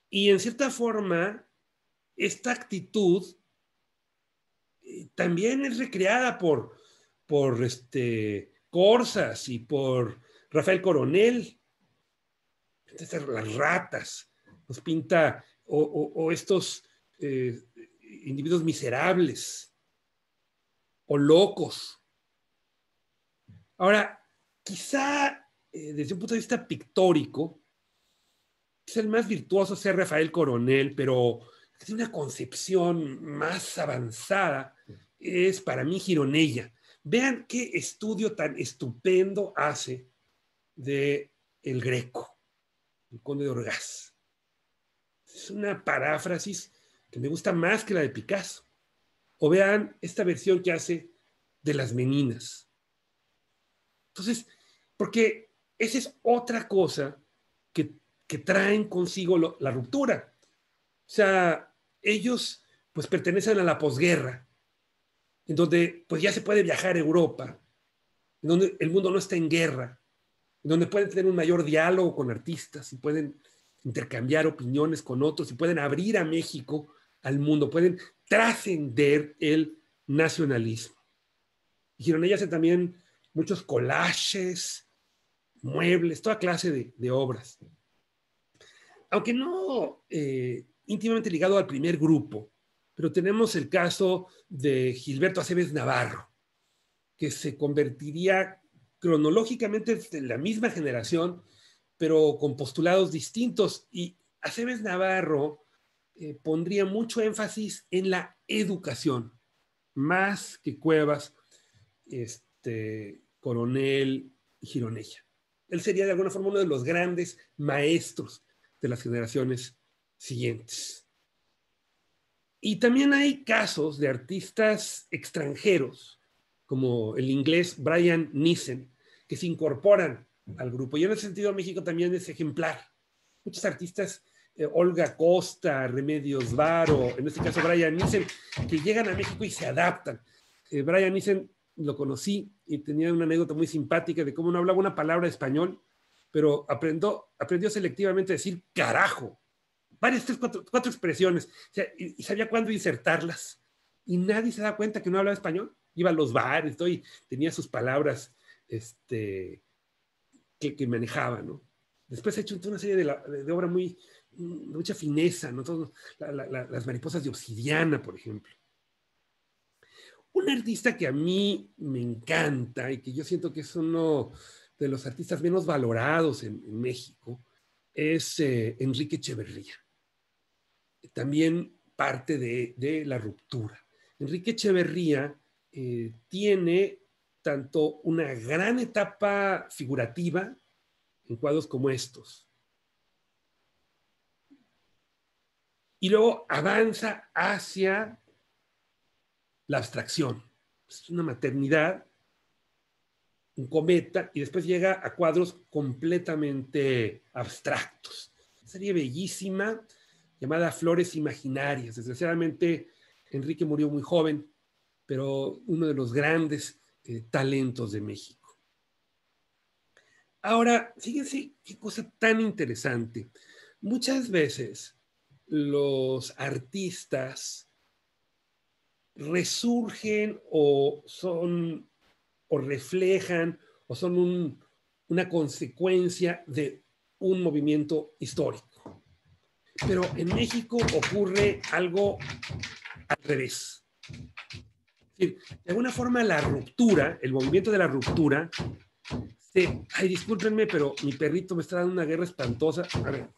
Y en cierta forma, esta actitud también es recreada por Corsas y por Rafael Coronel. Las ratas, nos pinta o estos individuos miserables o locos. Ahora, quizá desde un punto de vista pictórico, quizá el más virtuoso sea Rafael Coronel, pero tiene una concepción más avanzada, es para mí Gironella. Vean qué estudio tan estupendo hace de El Greco, el Conde de Orgaz. Es una paráfrasis que me gusta más que la de Picasso. O vean esta versión que hace de Las Meninas. Entonces, porque esa es otra cosa que traen consigo la ruptura. O sea, ellos pues pertenecen a la posguerra, en donde pues ya se puede viajar a Europa, en donde el mundo no está en guerra, en donde pueden tener un mayor diálogo con artistas y pueden intercambiar opiniones con otros y pueden abrir a México al mundo, pueden trascender el nacionalismo. Y Gironella hace también muchos collages, muebles, toda clase de obras. Aunque no íntimamente ligado al primer grupo, pero tenemos el caso de Gilberto Aceves Navarro, que se convertiría cronológicamente en la misma generación, pero con postulados distintos. Y Aceves Navarro pondría mucho énfasis en la educación, más que Cuevas, Coronel y Gironella. Él sería de alguna forma uno de los grandes maestros de las generaciones siguientes. Y también hay casos de artistas extranjeros, como el inglés Brian Nissen, que se incorporan al grupo. Y en ese sentido México también es ejemplar. Muchos artistas, Olga Costa, Remedios Varo, en este caso Brian Nissen, que llegan a México y se adaptan. Brian Nissen lo conocí y tenía una anécdota muy simpática de cómo no hablaba una palabra de español, pero aprendió selectivamente a decir carajo. Varias, tres, cuatro expresiones. O sea, y sabía cuándo insertarlas. Y nadie se da cuenta que no hablaba español. Iba a los bares, y tenía sus palabras que manejaba, ¿no? Después ha hecho una serie de obra de mucha fineza, ¿no? Las mariposas de obsidiana, por ejemplo. Un artista que a mí me encanta y que yo siento que es uno de los artistas menos valorados en México es Enrique Echeverría. También parte de la ruptura. Enrique Echeverría tiene tanto una gran etapa figurativa en cuadros como estos, y luego avanza hacia la abstracción. Es una maternidad, un cometa, y después llega a cuadros completamente abstractos. Una serie bellísima llamada Flores Imaginarias. Desgraciadamente, Enrique murió muy joven, pero uno de los grandes talentos de México. Ahora, fíjense qué cosa tan interesante. Muchas veces los artistas resurgen o reflejan o son una consecuencia de un movimiento histórico. Pero en México ocurre algo al revés. Es decir, de alguna forma la ruptura, el movimiento de la ruptura, ay, discúlpenme, pero mi perrito me está dando una guerra espantosa. A ver.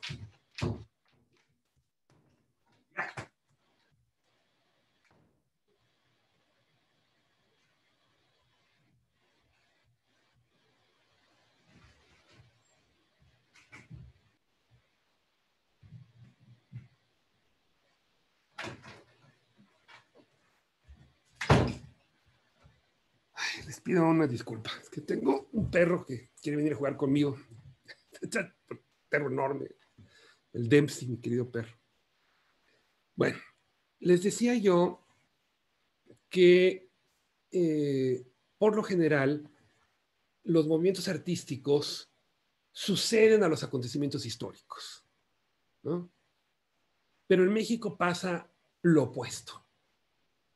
Les pido una disculpa. Es que tengo un perro que quiere venir a jugar conmigo. Un perro enorme. El Dempsey, mi querido perro. Bueno, les decía yo que por lo general los movimientos artísticos suceden a los acontecimientos históricos, ¿no? Pero en México pasa lo opuesto.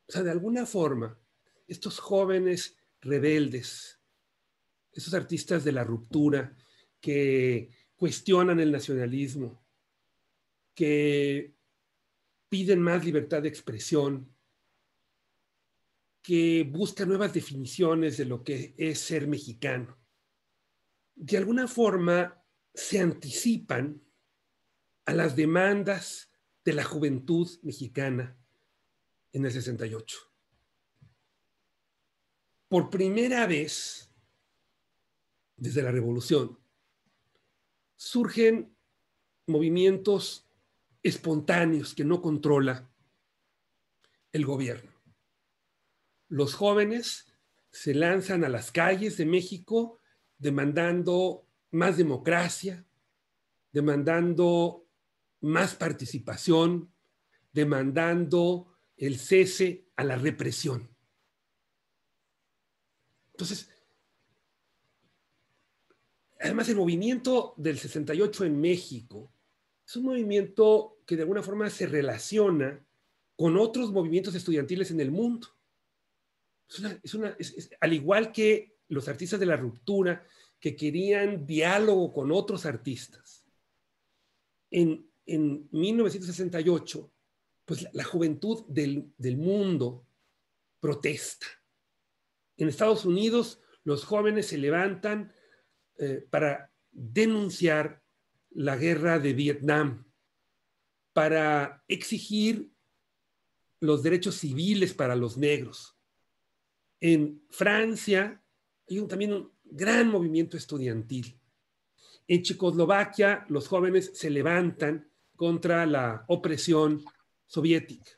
O sea, de alguna forma, estos jóvenes rebeldes, esos artistas de la ruptura que cuestionan el nacionalismo, que piden más libertad de expresión, que buscan nuevas definiciones de lo que es ser mexicano. De alguna forma se anticipan a las demandas de la juventud mexicana en el 68. Por primera vez, desde la Revolución, surgen movimientos espontáneos que no controla el gobierno. Los jóvenes se lanzan a las calles de México demandando más democracia, demandando más participación, demandando el cese a la represión. Entonces, además el movimiento del 68 en México es un movimiento que de alguna forma se relaciona con otros movimientos estudiantiles en el mundo. Al igual que los artistas de la ruptura que querían diálogo con otros artistas. En 1968, pues la juventud del mundo protesta. En Estados Unidos, los jóvenes se levantan para denunciar la guerra de Vietnam, para exigir los derechos civiles para los negros. En Francia hay también un gran movimiento estudiantil. En Checoslovaquia los jóvenes se levantan contra la opresión soviética.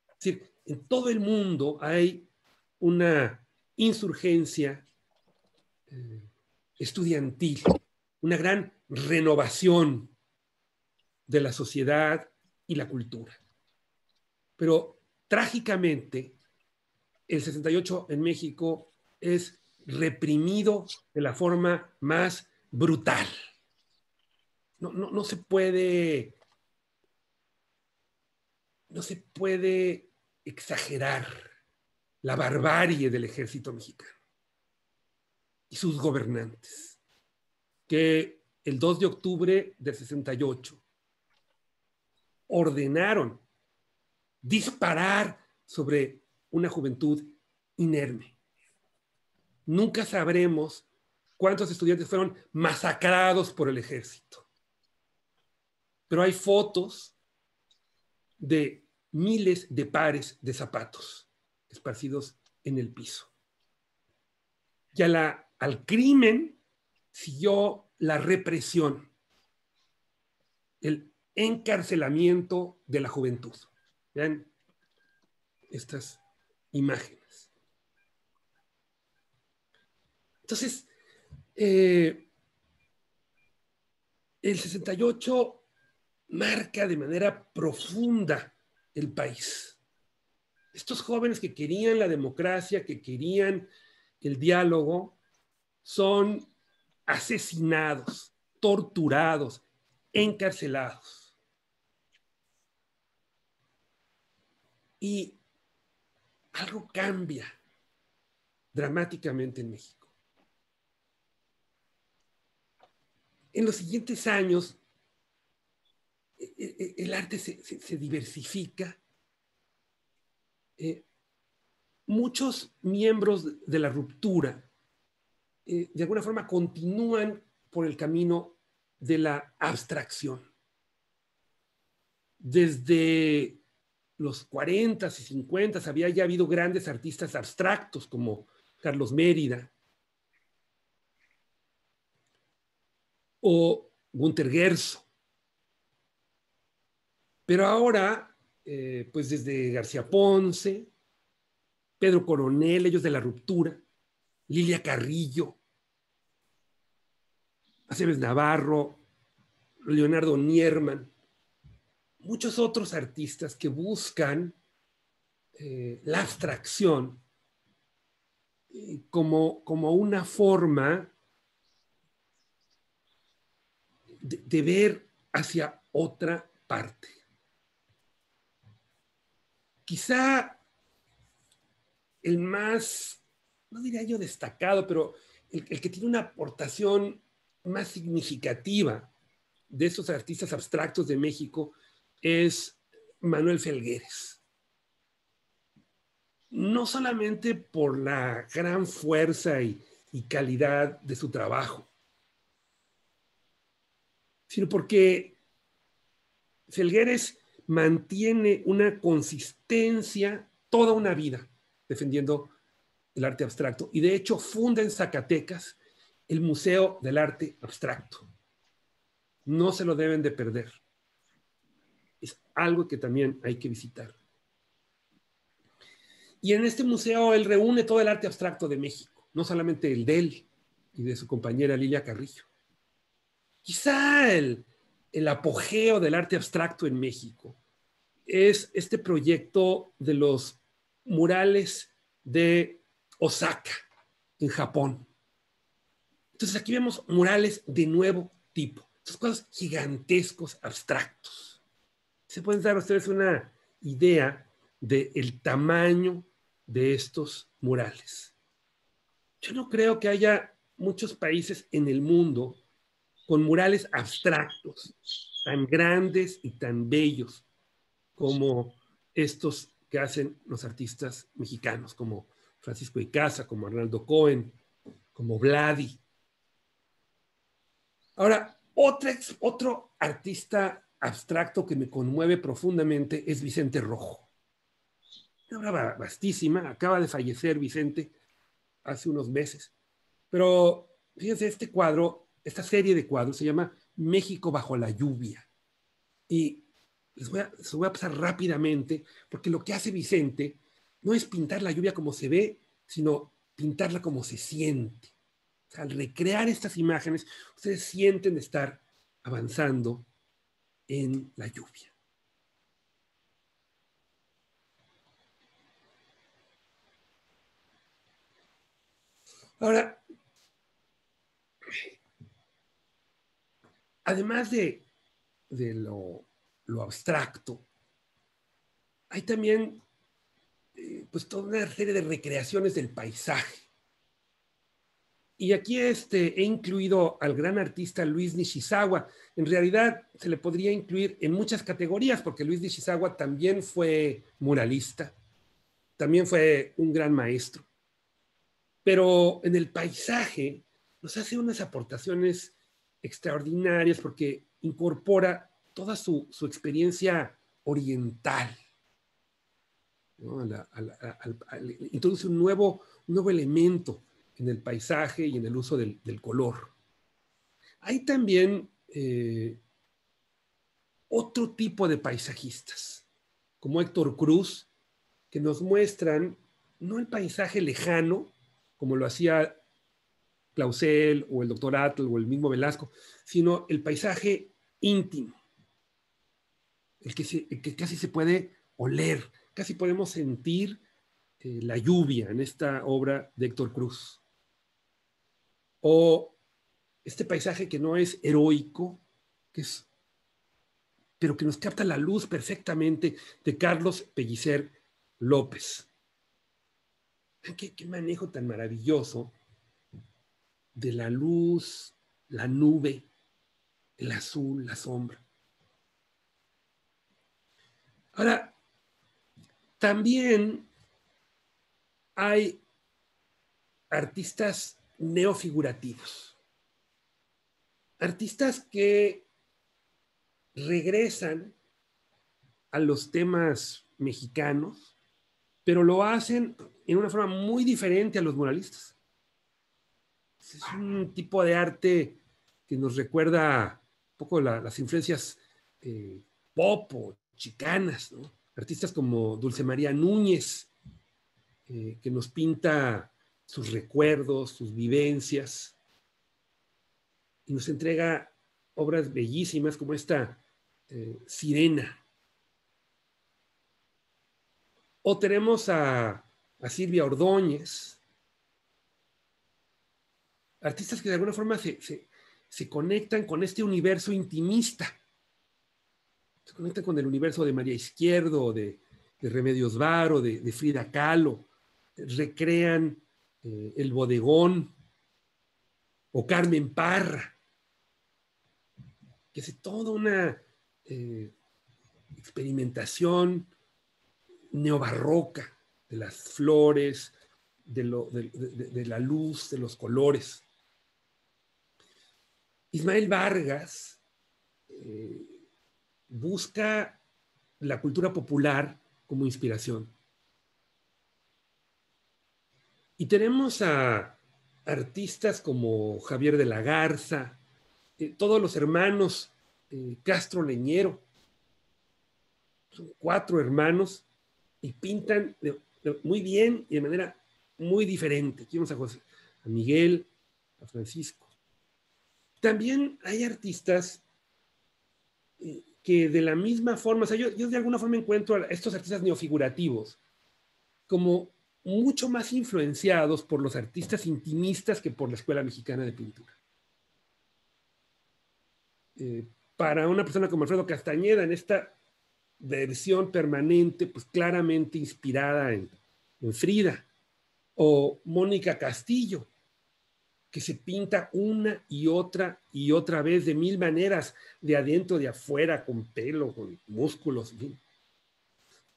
Es decir, en todo el mundo hay una insurgencia estudiantil, una gran renovación de la sociedad y la cultura. Pero trágicamente, el 68 en México es reprimido de la forma más brutal. No se puede exagerar la barbarie del ejército mexicano y sus gobernantes, que el 2 de octubre del 68 ordenaron disparar sobre una juventud inerme. Nunca sabremos cuántos estudiantes fueron masacrados por el ejército. Pero hay fotos de miles de pares de zapatos esparcidos en el piso. Y al crimen siguió la represión, el encarcelamiento de la juventud. Vean estas imágenes. Entonces, el 68 marca de manera profunda el país. Estos jóvenes que querían la democracia, que querían el diálogo, son asesinados, torturados, encarcelados. Y algo cambia dramáticamente en México. En los siguientes años, el arte se diversifica. Muchos miembros de la ruptura, de alguna forma, continúan por el camino de la abstracción. Desde los 40 y 50 había ya habido grandes artistas abstractos como Carlos Mérida o Günter Guerzo. Pero ahora, pues desde García Ponce, Pedro Coronel, ellos de la ruptura, Lilia Carrillo, Aceves Navarro, Leonardo Nierman, muchos otros artistas que buscan la abstracción como una forma de ver hacia otra parte. Quizá el más, no diría yo destacado, pero el que tiene una aportación más significativa de estos artistas abstractos de México es Manuel Felgueres. No solamente por la gran fuerza y calidad de su trabajo, sino porque Felgueres mantiene una consistencia toda una vida defendiendo el arte abstracto, y de hecho funda en Zacatecas el Museo del Arte Abstracto. No se lo deben de perder. Es algo que también hay que visitar. Y en este museo él reúne todo el arte abstracto de México, no solamente el de él y de su compañera Lilia Carrillo. Quizá el apogeo del arte abstracto en México es este proyecto de los murales de Osaka, en Japón. Entonces aquí vemos murales de nuevo tipo, estas cosas gigantescos, abstractos. Se pueden dar a ustedes una idea del tamaño de estos murales. Yo no creo que haya muchos países en el mundo con murales abstractos tan grandes y tan bellos como estos que hacen los artistas mexicanos, como Francisco Icaza, como Arnaldo Cohen, como Vladi. Ahora, otro artista abstracto que me conmueve profundamente es Vicente Rojo. Una obra vastísima, acaba de fallecer Vicente hace unos meses. Pero fíjense, este cuadro, esta serie de cuadros se llama México bajo la lluvia. Y se voy a pasar rápidamente, porque lo que hace Vicente no es pintar la lluvia como se ve, sino pintarla como se siente. O sea, al recrear estas imágenes, ustedes sienten de estar avanzando en la lluvia. Ahora, además de lo abstracto, hay también pues toda una serie de recreaciones del paisaje. Y aquí he incluido al gran artista Luis Nishizawa. En realidad se le podría incluir en muchas categorías, porque Luis Nishizawa también fue muralista, también fue un gran maestro. Pero en el paisaje nos hace unas aportaciones extraordinarias porque incorpora toda su experiencia oriental, ¿no? Introduce un nuevo elemento en el paisaje y en el uso del color. Hay también otro tipo de paisajistas, como Héctor Cruz, que nos muestran no el paisaje lejano, como lo hacía Clausel o el doctor Atl o el mismo Velasco, sino el paisaje íntimo, el que casi se puede oler, casi podemos sentir la lluvia en esta obra de Héctor Cruz. O este paisaje que no es heroico, pero que nos capta la luz perfectamente, de Carlos Pellicer López. ¿Qué manejo tan maravilloso de la luz, la nube, el azul, la sombra? Ahora, también hay artistas neofigurativos, artistas que regresan a los temas mexicanos, pero lo hacen en una forma muy diferente a los muralistas. Es un tipo de arte que nos recuerda un poco las influencias pop o chicanas, ¿no? Artistas como Dulce María Núñez, que nos pinta sus recuerdos, sus vivencias, y nos entrega obras bellísimas como esta Sirena. O tenemos a Silvia Ordóñez, artistas que de alguna forma se conectan con este universo intimista, se conectan con el universo de María Izquierdo, de Remedios Varo, de Frida Kahlo, recrean el bodegón, o Carmen Parra, que hace toda una experimentación neobarroca de las flores, de la luz, de los colores. Ismael Vargas busca la cultura popular como inspiración. Y tenemos a artistas como Javier de la Garza, todos los hermanos Castro Leñero. Son 4 hermanos y pintan muy bien y de manera muy diferente. Aquí vemos a Miguel, a Francisco. También hay artistas que de la misma forma, o sea, yo de alguna forma encuentro a estos artistas neofigurativos como mucho más influenciados por los artistas intimistas que por la Escuela Mexicana de Pintura. Para una persona como Alfredo Castañeda, en esta versión permanente, pues claramente inspirada en Frida, o Mónica Castillo, que se pinta una y otra vez de 1000 maneras, de adentro, de afuera, con pelo, con músculos, en fin.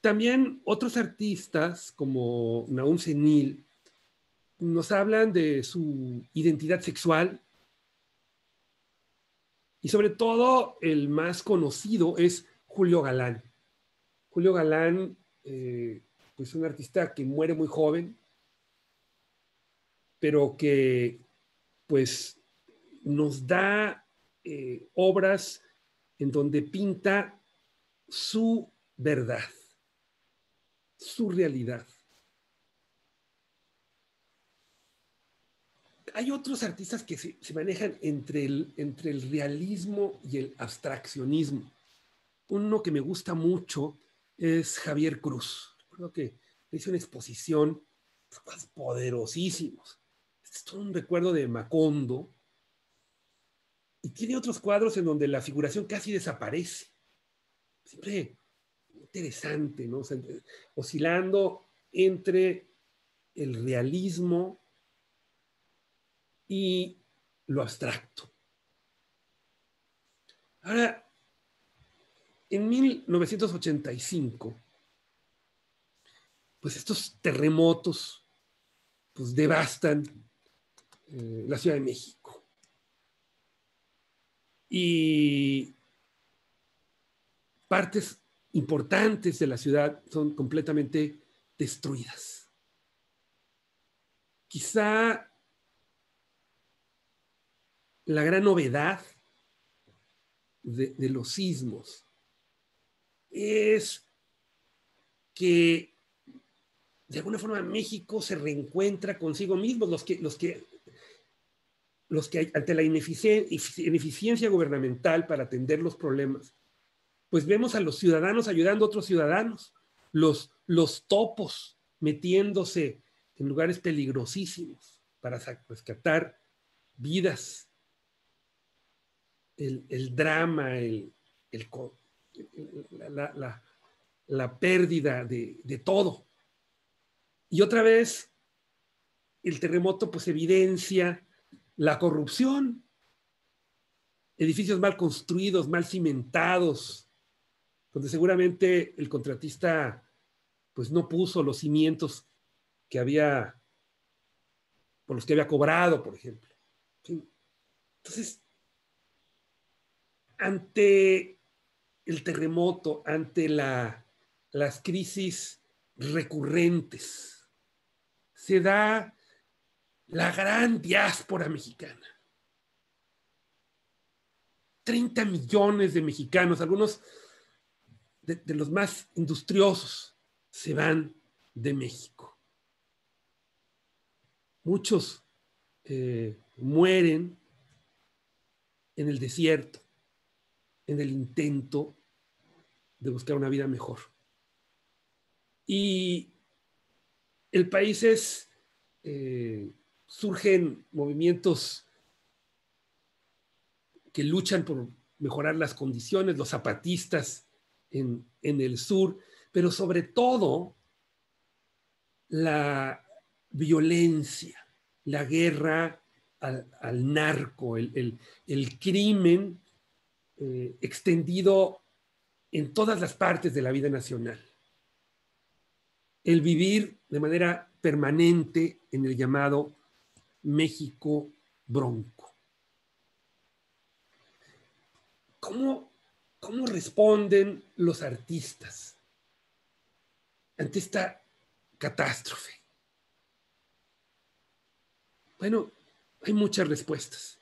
También otros artistas como Nahum Senil nos hablan de su identidad sexual y sobre todo el más conocido es Julio Galán. Julio Galán, pues un artista que muere muy joven, pero que pues nos da obras en donde pinta su verdad, su realidad. Hay otros artistas que se manejan entre el realismo y el abstraccionismo. Uno que me gusta mucho es Javier Cruz. Recuerdo que hizo una exposición, poderosísimos. Este es todo un recuerdo de Macondo. Y tiene otros cuadros en donde la figuración casi desaparece. Siempre interesante, ¿no? O sea, oscilando entre el realismo y lo abstracto. Ahora, en 1985, pues estos terremotos pues devastan la Ciudad de México. Y partes importantes de la ciudad son completamente destruidas. Quizá la gran novedad de los sismos es que de alguna forma México se reencuentra consigo mismo, los que ante la ineficiencia gubernamental para atender los problemas, pues vemos a los ciudadanos ayudando a otros ciudadanos, los topos metiéndose en lugares peligrosísimos para rescatar vidas, el drama, la pérdida de todo. Y otra vez, el terremoto pues evidencia la corrupción, edificios mal construidos, mal cimentados, donde seguramente el contratista pues no puso los cimientos que había, por los que había cobrado, por ejemplo. ¿Sí? Entonces, ante el terremoto, ante las crisis recurrentes, se da la gran diáspora mexicana. 30 millones de mexicanos, algunos de los más industriosos, se van de México. Muchos mueren en el desierto, en el intento de buscar una vida mejor. Y el país surgen movimientos que luchan por mejorar las condiciones, los zapatistas en el sur, pero sobre todo la violencia, la guerra al narco, el crimen extendido en todas las partes de la vida nacional. El vivir de manera permanente en el llamado México bronco. ¿Cómo responden los artistas ante esta catástrofe? Bueno, hay muchas respuestas.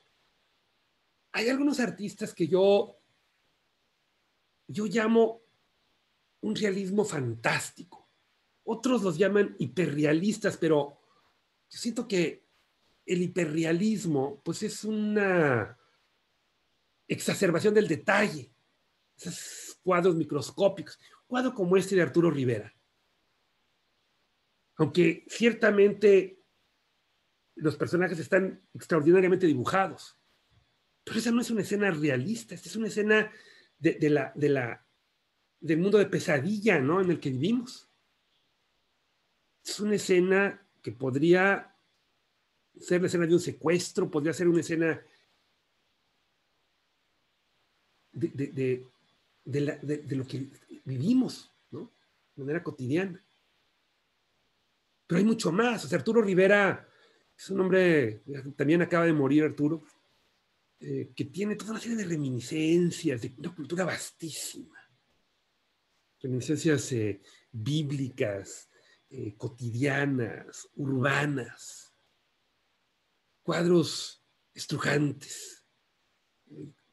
Hay algunos artistas que yo llamo un realismo fantástico. Otros los llaman hiperrealistas, pero yo siento que el hiperrealismo pues es una exacerbación del detalle. Esos cuadros microscópicos. Un cuadro como este de Arturo Rivera. Aunque ciertamente los personajes están extraordinariamente dibujados. Pero esa no es una escena realista, esta es una escena del mundo de pesadilla, ¿no?, en el que vivimos. Es una escena que podría ser la escena de un secuestro, podría ser una escena de lo que vivimos, ¿no?, de manera cotidiana. Pero hay mucho más. O sea, Arturo Rivera es un hombre, también acaba de morir Arturo, que tiene toda una serie de reminiscencias de una cultura vastísima. Reminiscencias bíblicas, cotidianas, urbanas, cuadros estrujantes,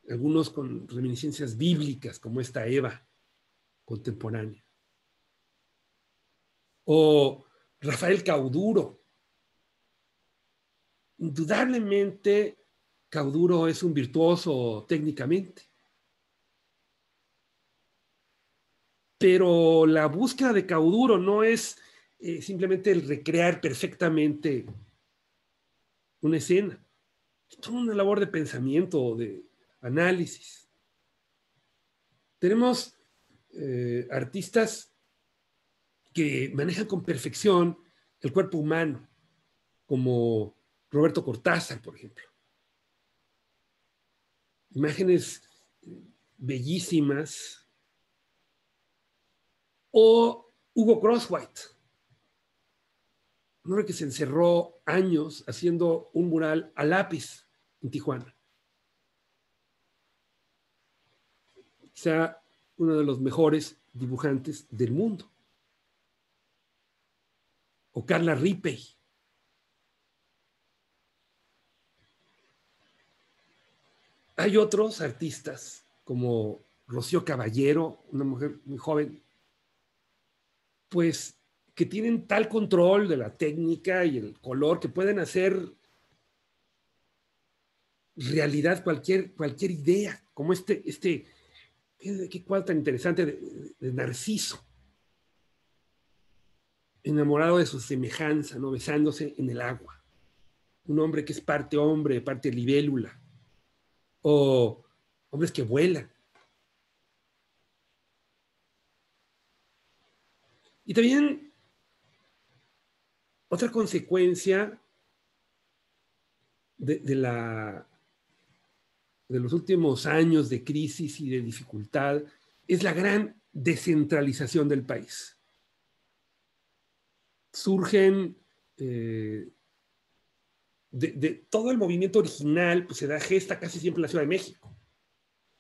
algunos con reminiscencias bíblicas, como esta Eva contemporánea. O Rafael Cauduro. Indudablemente, Cauduro es un virtuoso técnicamente. Pero la búsqueda de Cauduro no es simplemente el recrear perfectamente una escena. Es toda una labor de pensamiento, de análisis. Tenemos artistas que manejan con perfección el cuerpo humano, como Roberto Cortázar, por ejemplo. Imágenes bellísimas. O Hugo Crosswhite, un hombre que se encerró años haciendo un mural a lápiz en Tijuana. Sea uno de los mejores dibujantes del mundo. O Carla Rippey. Hay otros artistas como Rocío Caballero, una mujer muy joven, pues que tienen tal control de la técnica y el color que pueden hacer realidad cualquier idea, como qué cuadro tan interesante de Narciso, enamorado de su semejanza, ¿no?, besándose en el agua. Un hombre que es parte hombre, parte libélula. O hombres que vuelan. Y también otra consecuencia de los últimos años de crisis y de dificultad es la gran descentralización del país. Surgen de todo el movimiento original, pues se da gesta casi siempre en la Ciudad de México.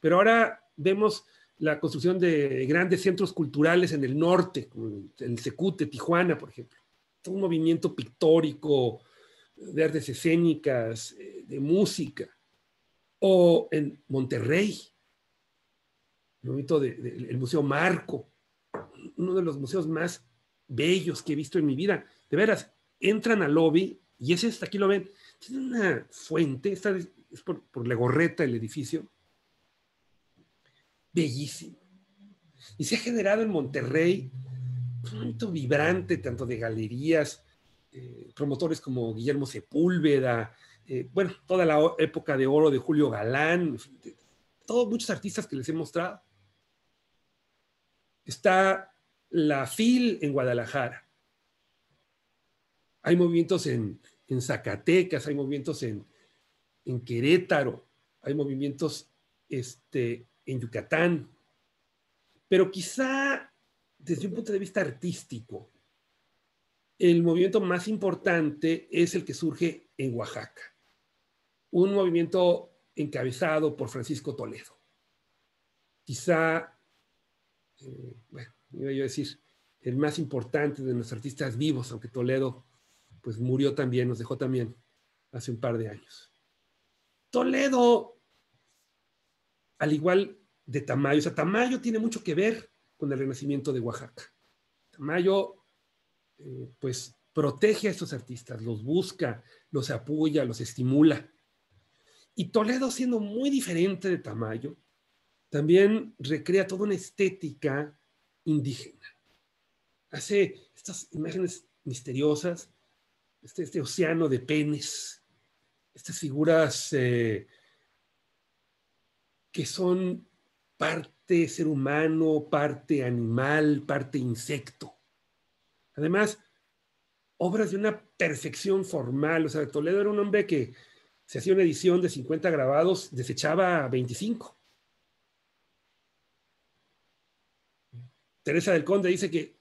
Pero ahora vemos la construcción de grandes centros culturales en el norte, como en el Secute, Tijuana, por ejemplo. Todo un movimiento pictórico, de artes escénicas, de música. O en Monterrey, el movimiento del Museo Marco, uno de los museos más bellos que he visto en mi vida. De veras, entran al lobby y aquí lo ven, tiene una fuente, esta es por Legorreta el edificio, bellísimo. Y se ha generado en Monterrey un momento vibrante, tanto de galerías, promotores como Guillermo Sepúlveda, bueno, toda la época de oro de Julio Galán, muchos artistas que les he mostrado. Está la FIL en Guadalajara. Hay movimientos en Zacatecas, hay movimientos en Querétaro, hay movimientos en Yucatán. Pero quizá desde un punto de vista artístico, el movimiento más importante es el que surge en Oaxaca, un movimiento encabezado por Francisco Toledo. Quizá, bueno, iba yo a decir, el más importante de los artistas vivos, aunque Toledo pues murió también, nos dejó también hace un par de años. Toledo, al igual de Tamayo, o sea, Tamayo tiene mucho que ver con el renacimiento de Oaxaca. Tamayo, pues, protege a estos artistas, los busca, los apoya, los estimula. Y Toledo, siendo muy diferente de Tamayo, también recrea toda una estética indígena. Hace estas imágenes misteriosas, este océano de penes, estas figuras que son parte ser humano, parte animal, parte insecto. Además, obras de una perfección formal. O sea, Toledo era un hombre que se hacía una edición de 50 grabados, desechaba 25. Teresa del Conde dice que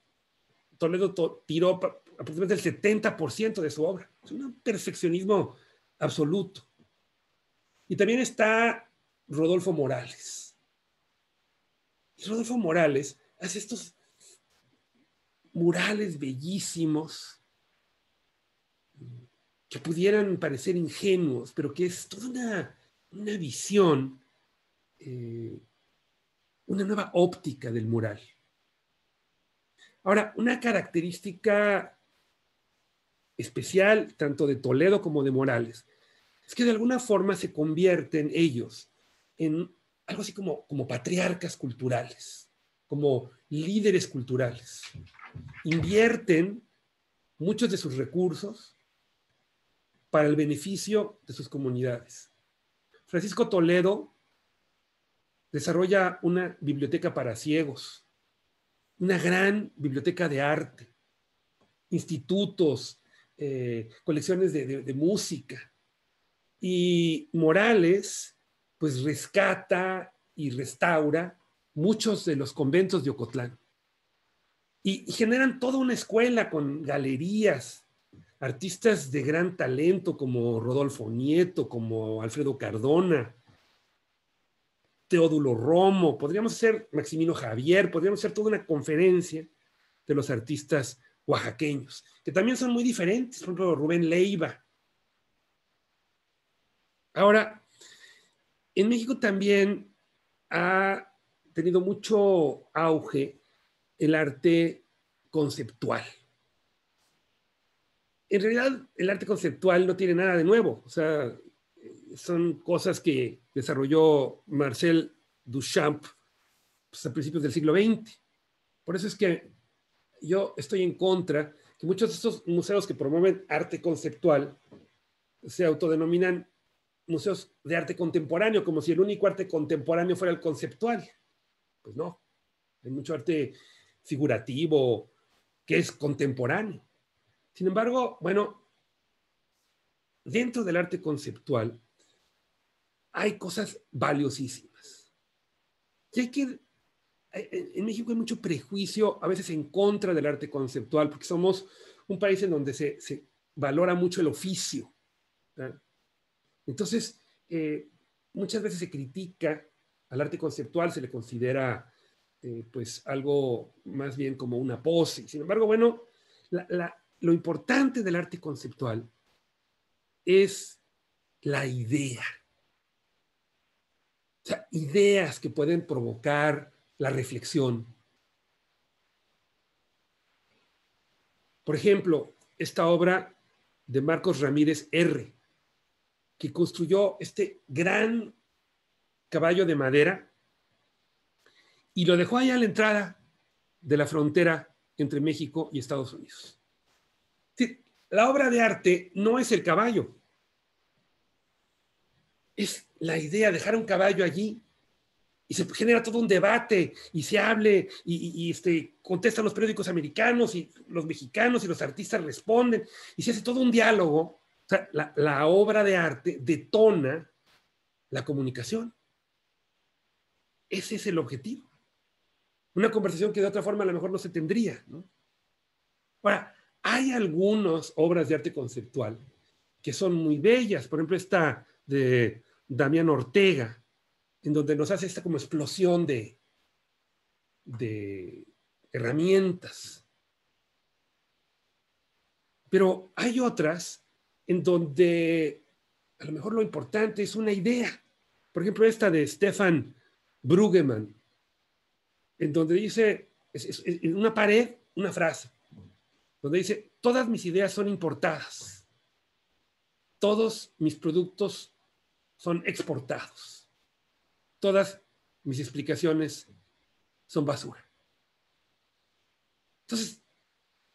Toledo tiró aproximadamente el 70% de su obra. Es un perfeccionismo absoluto. Y también está Rodolfo Morales. Y Rodolfo Morales hace estos murales bellísimos que pudieran parecer ingenuos, pero que es toda una visión, una nueva óptica del mural. Ahora, una característica especial tanto de Toledo como de Morales es que de alguna forma se convierten ellos en algo así como patriarcas culturales, como líderes culturales. Invierten muchos de sus recursos para el beneficio de sus comunidades. Francisco Toledo desarrolla una biblioteca para ciegos, una gran biblioteca de arte, institutos, colecciones de música. Y Morales, pues rescata y restaura muchos de los conventos de Ocotlán. Y generan toda una escuela con galerías, artistas de gran talento como Rodolfo Nieto, como Alfredo Cardona, Teodulo Romo, podríamos hacer Maximino Javier, podríamos hacer toda una conferencia de los artistas oaxaqueños, que también son muy diferentes, por ejemplo, Rubén Leiva. Ahora, en México también ha tenido mucho auge el arte conceptual. En realidad, el arte conceptual no tiene nada de nuevo, o sea, son cosas que desarrolló Marcel Duchamp pues, a principios del siglo XX. Por eso es que yo estoy en contra que muchos de estos museos que promueven arte conceptual se autodenominan museos de arte contemporáneo, como si el único arte contemporáneo fuera el conceptual. Pues no, hay mucho arte figurativo que es contemporáneo. Sin embargo, bueno, dentro del arte conceptual hay cosas valiosísimas. Y hay que, en México hay mucho prejuicio, a veces en contra del arte conceptual, porque somos un país en donde se valora mucho el oficio. ¿Verdad? Entonces, muchas veces se critica al arte conceptual, se le considera pues algo más bien como una pose. Sin embargo, bueno, lo importante del arte conceptual es la idea. O sea, ideas que pueden provocar la reflexión. Por ejemplo, esta obra de Marcos Ramírez R., que construyó este gran caballo de madera y lo dejó ahí a la entrada de la frontera entre México y Estados Unidos. Sí, la obra de arte no es el caballo, es la idea, dejar un caballo allí y se genera todo un debate y se hable y contestan los periódicos americanos y los mexicanos y los artistas responden y se hace todo un diálogo. O sea, la obra de arte detona la comunicación. Ese es el objetivo. Una conversación que de otra forma a lo mejor no se tendría, ¿no? Ahora, hay algunas obras de arte conceptual que son muy bellas. Por ejemplo, esta de Damián Ortega, en donde nos hace esta como explosión de herramientas. Pero hay otras en donde a lo mejor lo importante es una idea. Por ejemplo, esta de Stefan Brueggemann, en donde dice, en una pared, una frase, donde dice, todas mis ideas son importadas, todos mis productos son exportados, todas mis explicaciones son basura. Entonces,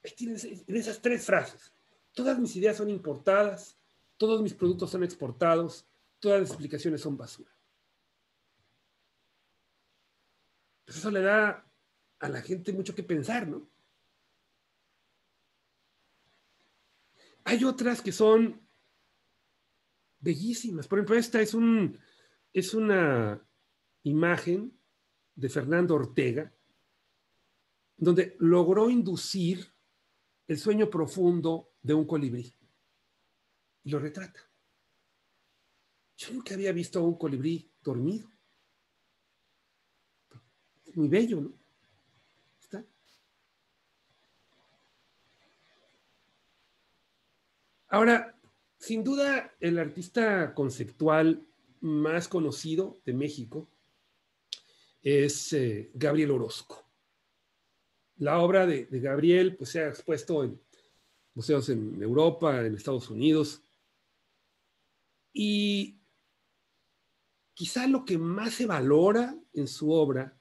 ahí tienes en esas tres frases, todas mis ideas son importadas, todos mis productos son exportados, todas las explicaciones son basura. Pues eso le da a la gente mucho que pensar, ¿no? Hay otras que son bellísimas. Por ejemplo, esta es una imagen de Fernando Ortega, donde logró inducir el sueño profundo de un colibrí. Y lo retrata. Yo nunca había visto a un colibrí dormido. Es muy bello, ¿no? ¿Está? Ahora, sin duda, el artista conceptual más conocido de México es Gabriel Orozco. La obra de Gabriel pues, se ha expuesto en museos en Europa, en Estados Unidos, y quizá lo que más se valora en su obra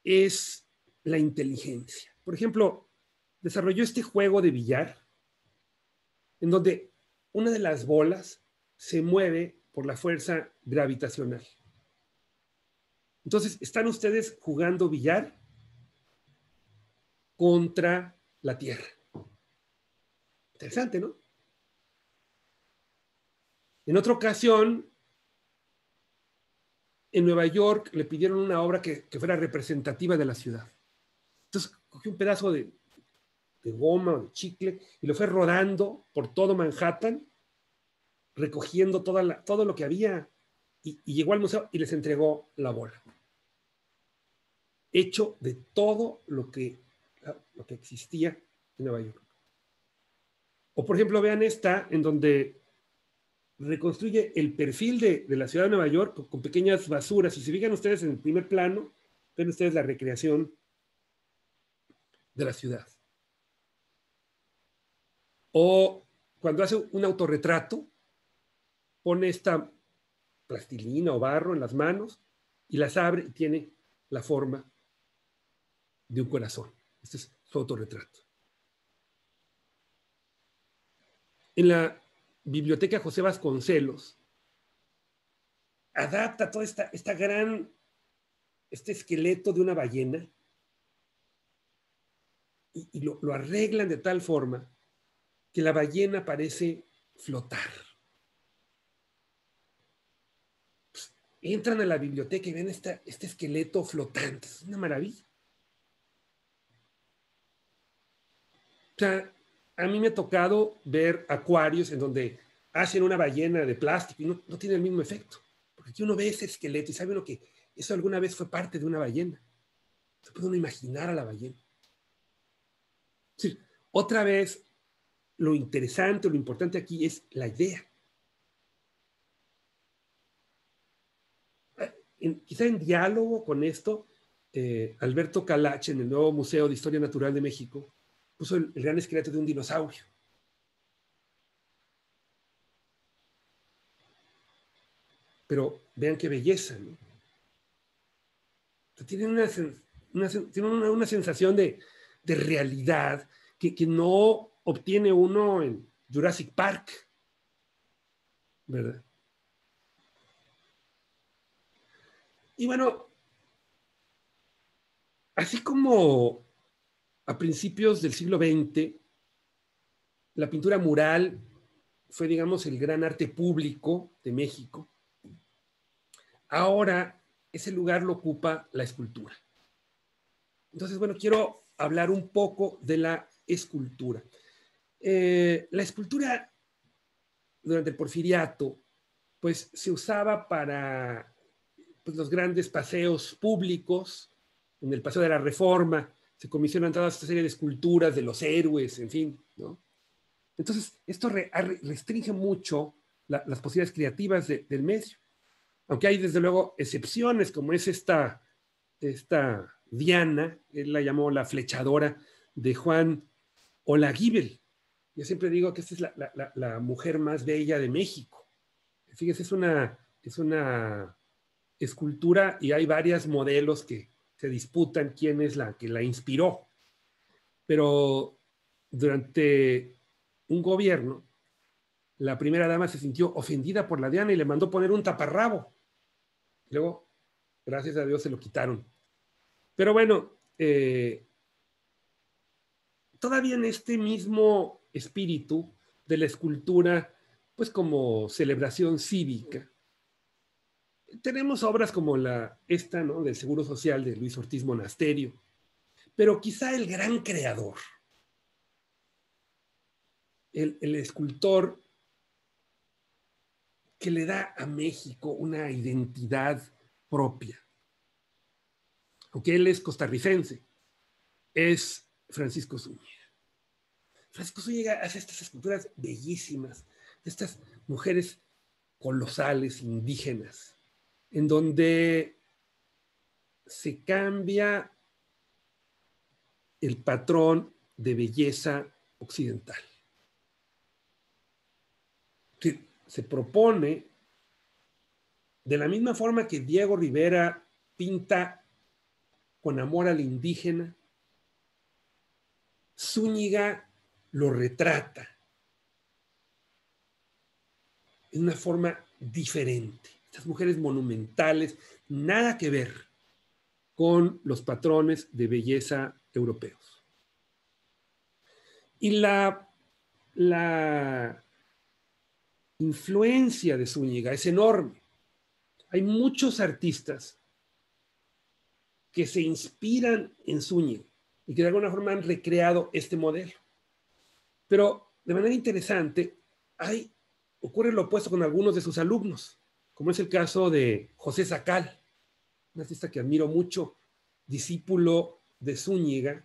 es la inteligencia. Por ejemplo, desarrolló este juego de billar en donde una de las bolas se mueve por la fuerza gravitacional. Entonces, están ustedes jugando billar contra la Tierra. Interesante, ¿no? En otra ocasión, en Nueva York le pidieron una obra que fuera representativa de la ciudad. Entonces, cogió un pedazo de goma o de chicle y lo fue rodando por todo Manhattan, recogiendo todo lo que había, y llegó al museo y les entregó la bola. Hecho de todo lo que existía en Nueva York. O por ejemplo, vean esta, en donde reconstruye el perfil de la ciudad de Nueva York con pequeñas basuras. Y si fijan ustedes en el primer plano, ven ustedes la recreación de la ciudad. O cuando hace un autorretrato, pone esta plastilina o barro en las manos y las abre y tiene la forma de un corazón. Este es su autorretrato. En la biblioteca José Vasconcelos, adapta todo este esqueleto de una ballena y lo arreglan de tal forma que la ballena parece flotar. Pues, entran a la biblioteca y ven este esqueleto flotante. Es una maravilla. O sea, a mí me ha tocado ver acuarios en donde hacen una ballena de plástico y no tiene el mismo efecto. Porque aquí uno ve ese esqueleto y sabe uno que eso alguna vez fue parte de una ballena. Se puede uno imaginar a la ballena. Es decir, otra vez, lo interesante, lo importante aquí es la idea. Quizá en diálogo con esto, Alberto Calache, en el nuevo Museo de Historia Natural de México, puso el gran esqueleto de un dinosaurio. Pero vean qué belleza, ¿no? O sea, tienen una sensación de realidad que no obtiene uno en Jurassic Park, ¿verdad? Y bueno, así como a principios del siglo XX, la pintura mural fue, digamos, el gran arte público de México. Ahora ese lugar lo ocupa la escultura. Entonces, bueno, quiero hablar un poco de la escultura. La escultura durante el Porfiriato, pues se usaba para pues, los grandes paseos públicos. En el Paseo de la Reforma se comisionan toda esta serie de esculturas de los héroes, en fin, ¿no? Entonces, esto restringe mucho las posibilidades creativas del medio. Aunque hay, desde luego, excepciones, como es esta Diana, él la llamó la flechadora de Juan Olaguíbel. Yo siempre digo que esta es la mujer más bella de México. Fíjese, es una escultura y hay varios modelos que se disputan quién es la que la inspiró. Pero durante un gobierno, la primera dama se sintió ofendida por la Diana y le mandó poner un taparrabo. Luego, gracias a Dios, se lo quitaron. Pero bueno, todavía en este mismo espíritu de la escultura, pues como celebración cívica, tenemos obras como esta, ¿no?, del Seguro Social de Luis Ortiz Monasterio, pero quizá el gran creador, el escultor que le da a México una identidad propia, aunque él es costarricense, es Francisco Zúñiga. Francisco Zúñiga hace estas esculturas bellísimas, estas mujeres colosales, indígenas, en donde se cambia el patrón de belleza occidental. Que se propone, de la misma forma que Diego Rivera pinta con amor al indígena, Zúñiga lo retrata en una forma diferente. Estas mujeres monumentales, nada que ver con los patrones de belleza europeos. Y la influencia de Zúñiga es enorme. Hay muchos artistas que se inspiran en Zúñiga y que de alguna forma han recreado este modelo. Pero de manera interesante, ocurre lo opuesto con algunos de sus alumnos, como es el caso de José Sacal, un artista que admiro mucho, discípulo de Zúñiga,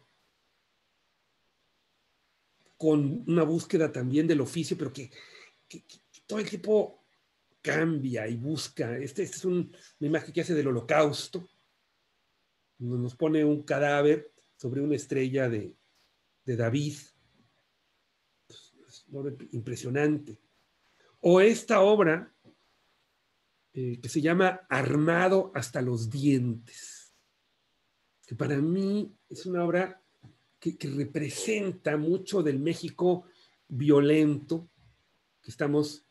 con una búsqueda también del oficio, pero que todo el tiempo cambia y busca. Esta es una imagen que hace del Holocausto, nos pone un cadáver sobre una estrella de David. Es impresionante. O esta obra que se llama Armado hasta los dientes, que para mí es una obra que representa mucho del México violento que estamos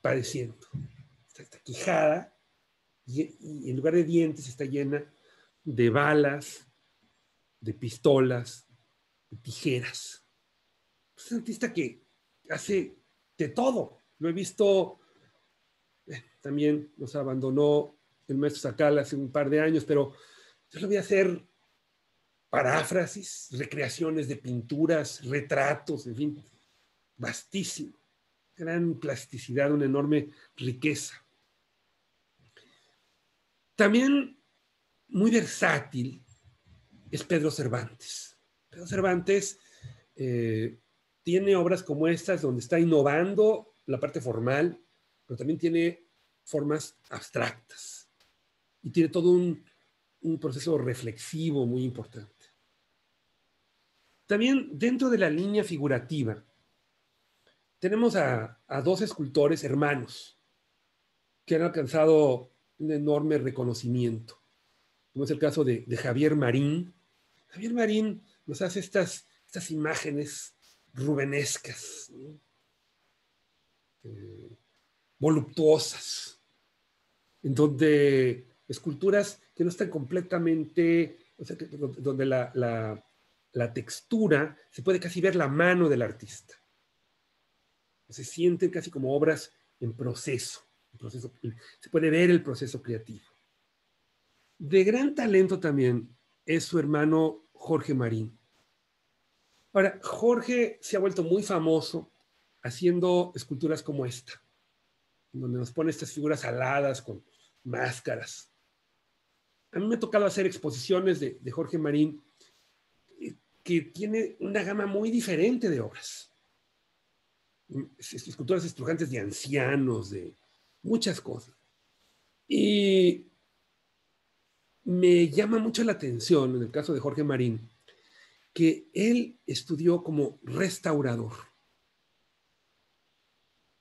padeciendo. Esta quijada, y en lugar de dientes está llena de balas, de pistolas, de tijeras. Es un artista que hace de todo. Lo he visto, también nos abandonó el maestro Sacal hace un par de años, pero yo lo voy a hacer paráfrasis, recreaciones de pinturas, retratos, en fin, vastísimo. Gran plasticidad, una enorme riqueza. También muy versátil es Pedro Cervantes. Pedro Cervantes tiene obras como estas donde está innovando la parte formal, pero también tiene formas abstractas y tiene todo un proceso reflexivo muy importante. También dentro de la línea figurativa tenemos a dos escultores hermanos que han alcanzado un enorme reconocimiento, como es el caso de Javier Marín. Javier Marín nos hace estas imágenes rubenescas, ¿no? Voluptuosas, en donde esculturas que no están completamente, o sea, donde la textura se puede casi ver la mano del artista. Se sienten casi como obras en proceso, se puede ver el proceso creativo. De gran talento también es su hermano Jorge Marín. Ahora, Jorge se ha vuelto muy famoso haciendo esculturas como esta, donde nos pone estas figuras aladas con máscaras. A mí me ha tocado hacer exposiciones de Jorge Marín, que tiene una gama muy diferente de obras. Esculturas estrujantes de ancianos, de muchas cosas. Y me llama mucho la atención, en el caso de Jorge Marín, que él estudió como restaurador.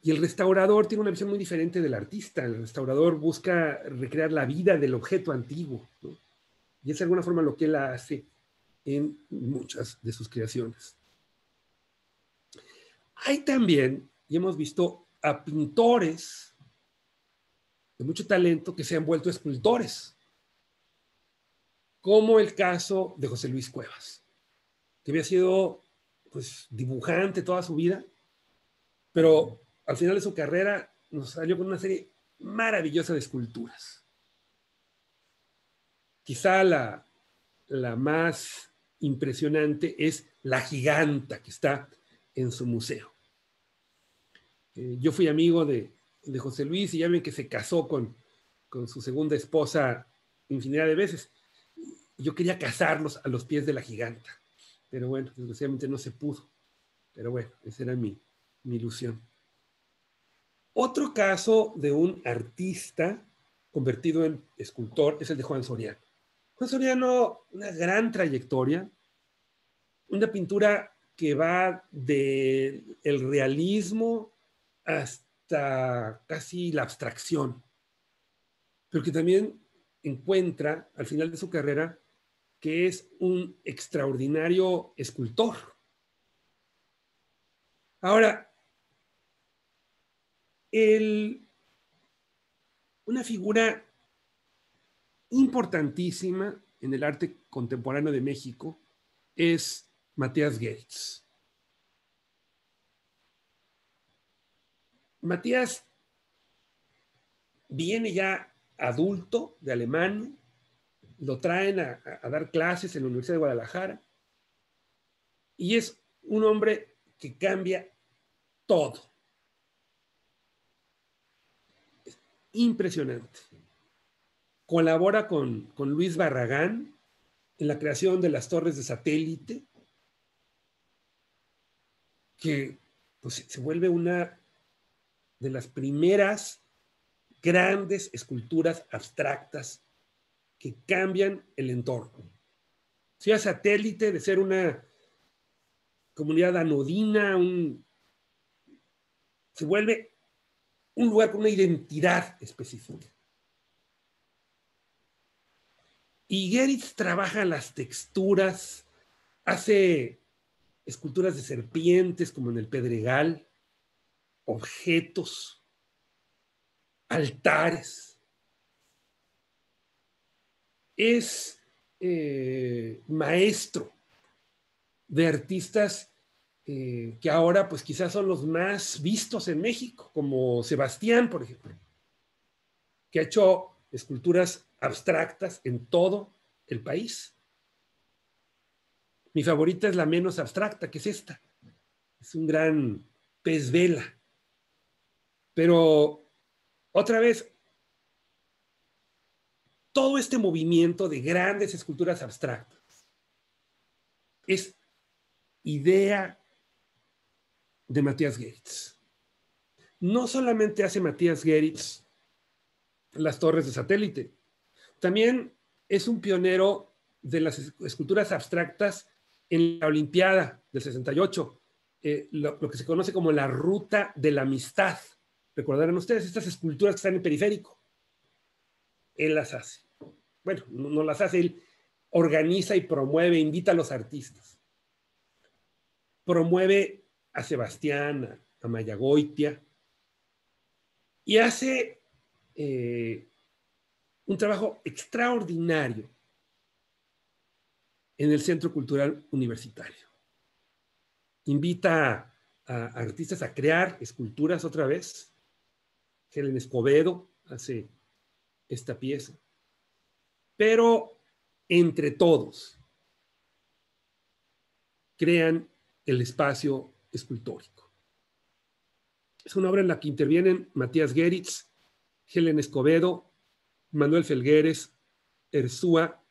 Y el restaurador tiene una visión muy diferente del artista. El restaurador busca recrear la vida del objeto antiguo, ¿no? Y es de alguna forma lo que él hace en muchas de sus creaciones. Hay también, y hemos visto a pintores de mucho talento que se han vuelto escultores, como el caso de José Luis Cuevas, que había sido pues dibujante toda su vida, pero al final de su carrera nos salió con una serie maravillosa de esculturas. Quizá la más impresionante es la giganta que está en su museo. Yo fui amigo de José Luis y ya ven que se casó con su segunda esposa infinidad de veces. Yo quería casarlos a los pies de la giganta, pero bueno, desgraciadamente no se pudo. Pero bueno, esa era mi ilusión. Otro caso de un artista convertido en escultor es el de Juan Soriano. Juan Soriano, una gran trayectoria, una pintura que va del realismo hasta casi la abstracción, pero que también encuentra al final de su carrera que es un extraordinario escultor. Ahora, una figura importantísima en el arte contemporáneo de México es Matías Geritz. Matías viene ya adulto de Alemania, lo traen a dar clases en la Universidad de Guadalajara y es un hombre que cambia todo. Es impresionante. Colabora con Luis Barragán en la creación de las torres de satélite, que pues, se vuelve una de las primeras grandes esculturas abstractas que cambian el entorno. Ciudad Satélite, de ser una comunidad anodina, se vuelve un lugar con una identidad específica. Y Geritz trabaja las texturas, hace esculturas de serpientes como en el Pedregal, objetos, altares. Es maestro de artistas que ahora pues quizás son los más vistos en México, como Sebastián, por ejemplo, que ha hecho esculturas abstractas en todo el país. Mi favorita es la menos abstracta, que es esta. Es un gran pez vela. Pero otra vez, todo este movimiento de grandes esculturas abstractas es idea de Matías Geritz. No solamente hace Matías Geritz las torres de satélite, también es un pionero de las esculturas abstractas en la Olimpiada del 68, lo que se conoce como la Ruta de la Amistad. Recordarán ustedes estas esculturas que están en periférico. Él las hace. Bueno, no las hace, él organiza y promueve, invita a los artistas. Promueve a Sebastián, a Mayagoitia, y hace un trabajo extraordinario en el Centro Cultural Universitario. Invita a artistas a crear esculturas otra vez. Helen Escobedo hace esta pieza. Pero entre todos, crean el espacio escultórico. Es una obra en la que intervienen Matías Geritz, Helen Escobedo, Manuel Felgueres, Erzúa,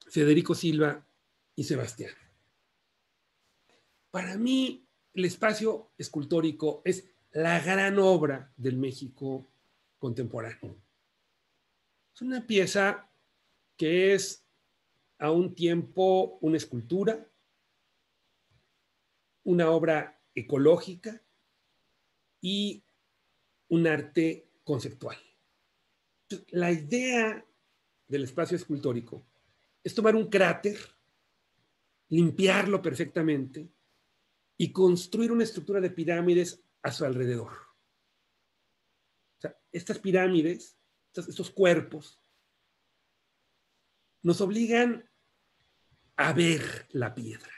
Federico Silva y Sebastián. Para mí, el espacio escultórico es la gran obra del México contemporáneo. Es una pieza que es a un tiempo una escultura, una obra ecológica y un arte conceptual. La idea del espacio escultórico es tomar un cráter, limpiarlo perfectamente y construir una estructura de pirámides a su alrededor. O sea, estas pirámides, estos cuerpos, nos obligan a ver la piedra.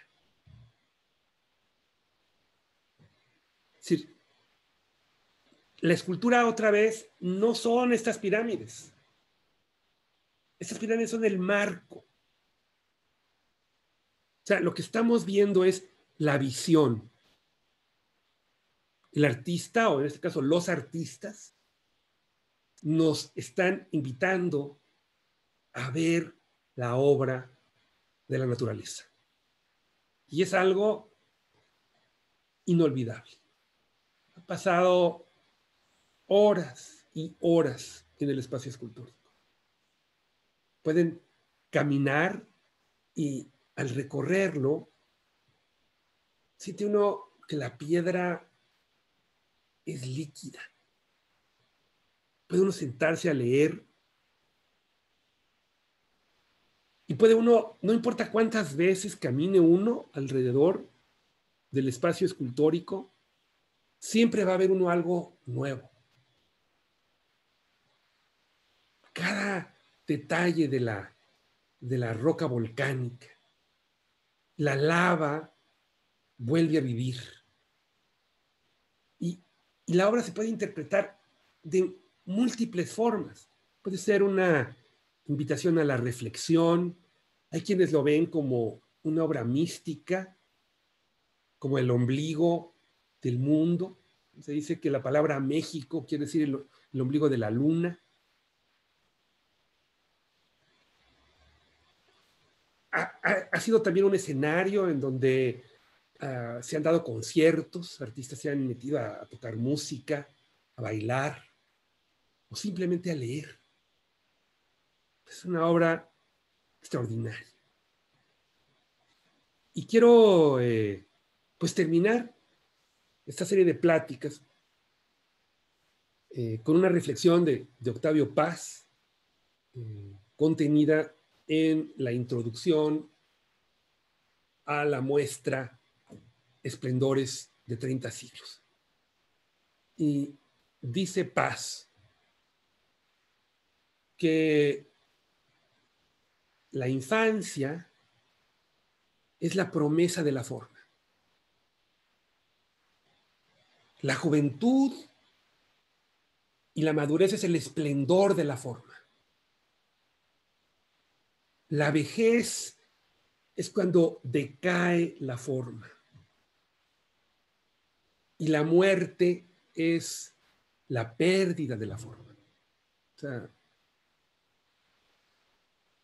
Es decir, la escultura otra vez no son estas pirámides. Estas pirámides son el marco. O sea, lo que estamos viendo es la visión. El artista, o en este caso los artistas, nos están invitando a ver la obra de la naturaleza. Y es algo inolvidable. Ha pasado horas y horas en el espacio escultórico. Pueden caminar y al recorrerlo, siente uno que la piedra es líquida. Puede uno sentarse a leer y puede uno, no importa cuántas veces camine uno alrededor del espacio escultórico, siempre va a haber uno algo nuevo. Cada detalle de la roca volcánica, la lava vuelve a vivir. Y la obra se puede interpretar de múltiples formas. Puede ser una invitación a la reflexión. Hay quienes lo ven como una obra mística, como el ombligo del mundo. Se dice que la palabra México quiere decir el ombligo de la luna. Ha sido también un escenario en donde se han dado conciertos, artistas se han metido a tocar música, a bailar o simplemente a leer. Es una obra extraordinaria. Y quiero pues terminar esta serie de pláticas con una reflexión de Octavio Paz, contenida en la introducción a la muestra Esplendores de 30 siglos. Y dice Paz que la infancia es la promesa de la forma. La juventud y la madurez es el esplendor de la forma. La vejez es cuando decae la forma. Y la muerte es la pérdida de la forma. O sea,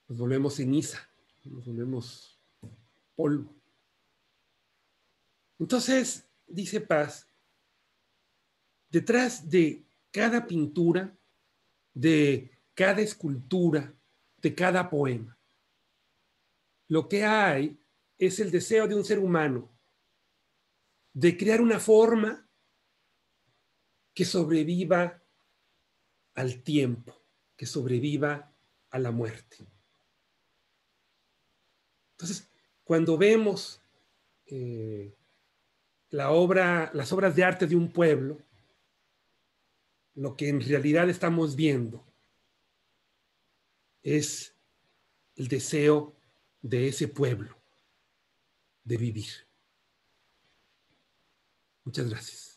nos volvemos ceniza, nos volvemos polvo. Entonces, dice Paz, detrás de cada pintura, de cada escultura, de cada poema, lo que hay es el deseo de un ser humano de crear una forma que sobreviva al tiempo, que sobreviva a la muerte. Entonces, cuando vemos las obras de arte de un pueblo, lo que en realidad estamos viendo es el deseo de ese pueblo de vivir. Muchas gracias.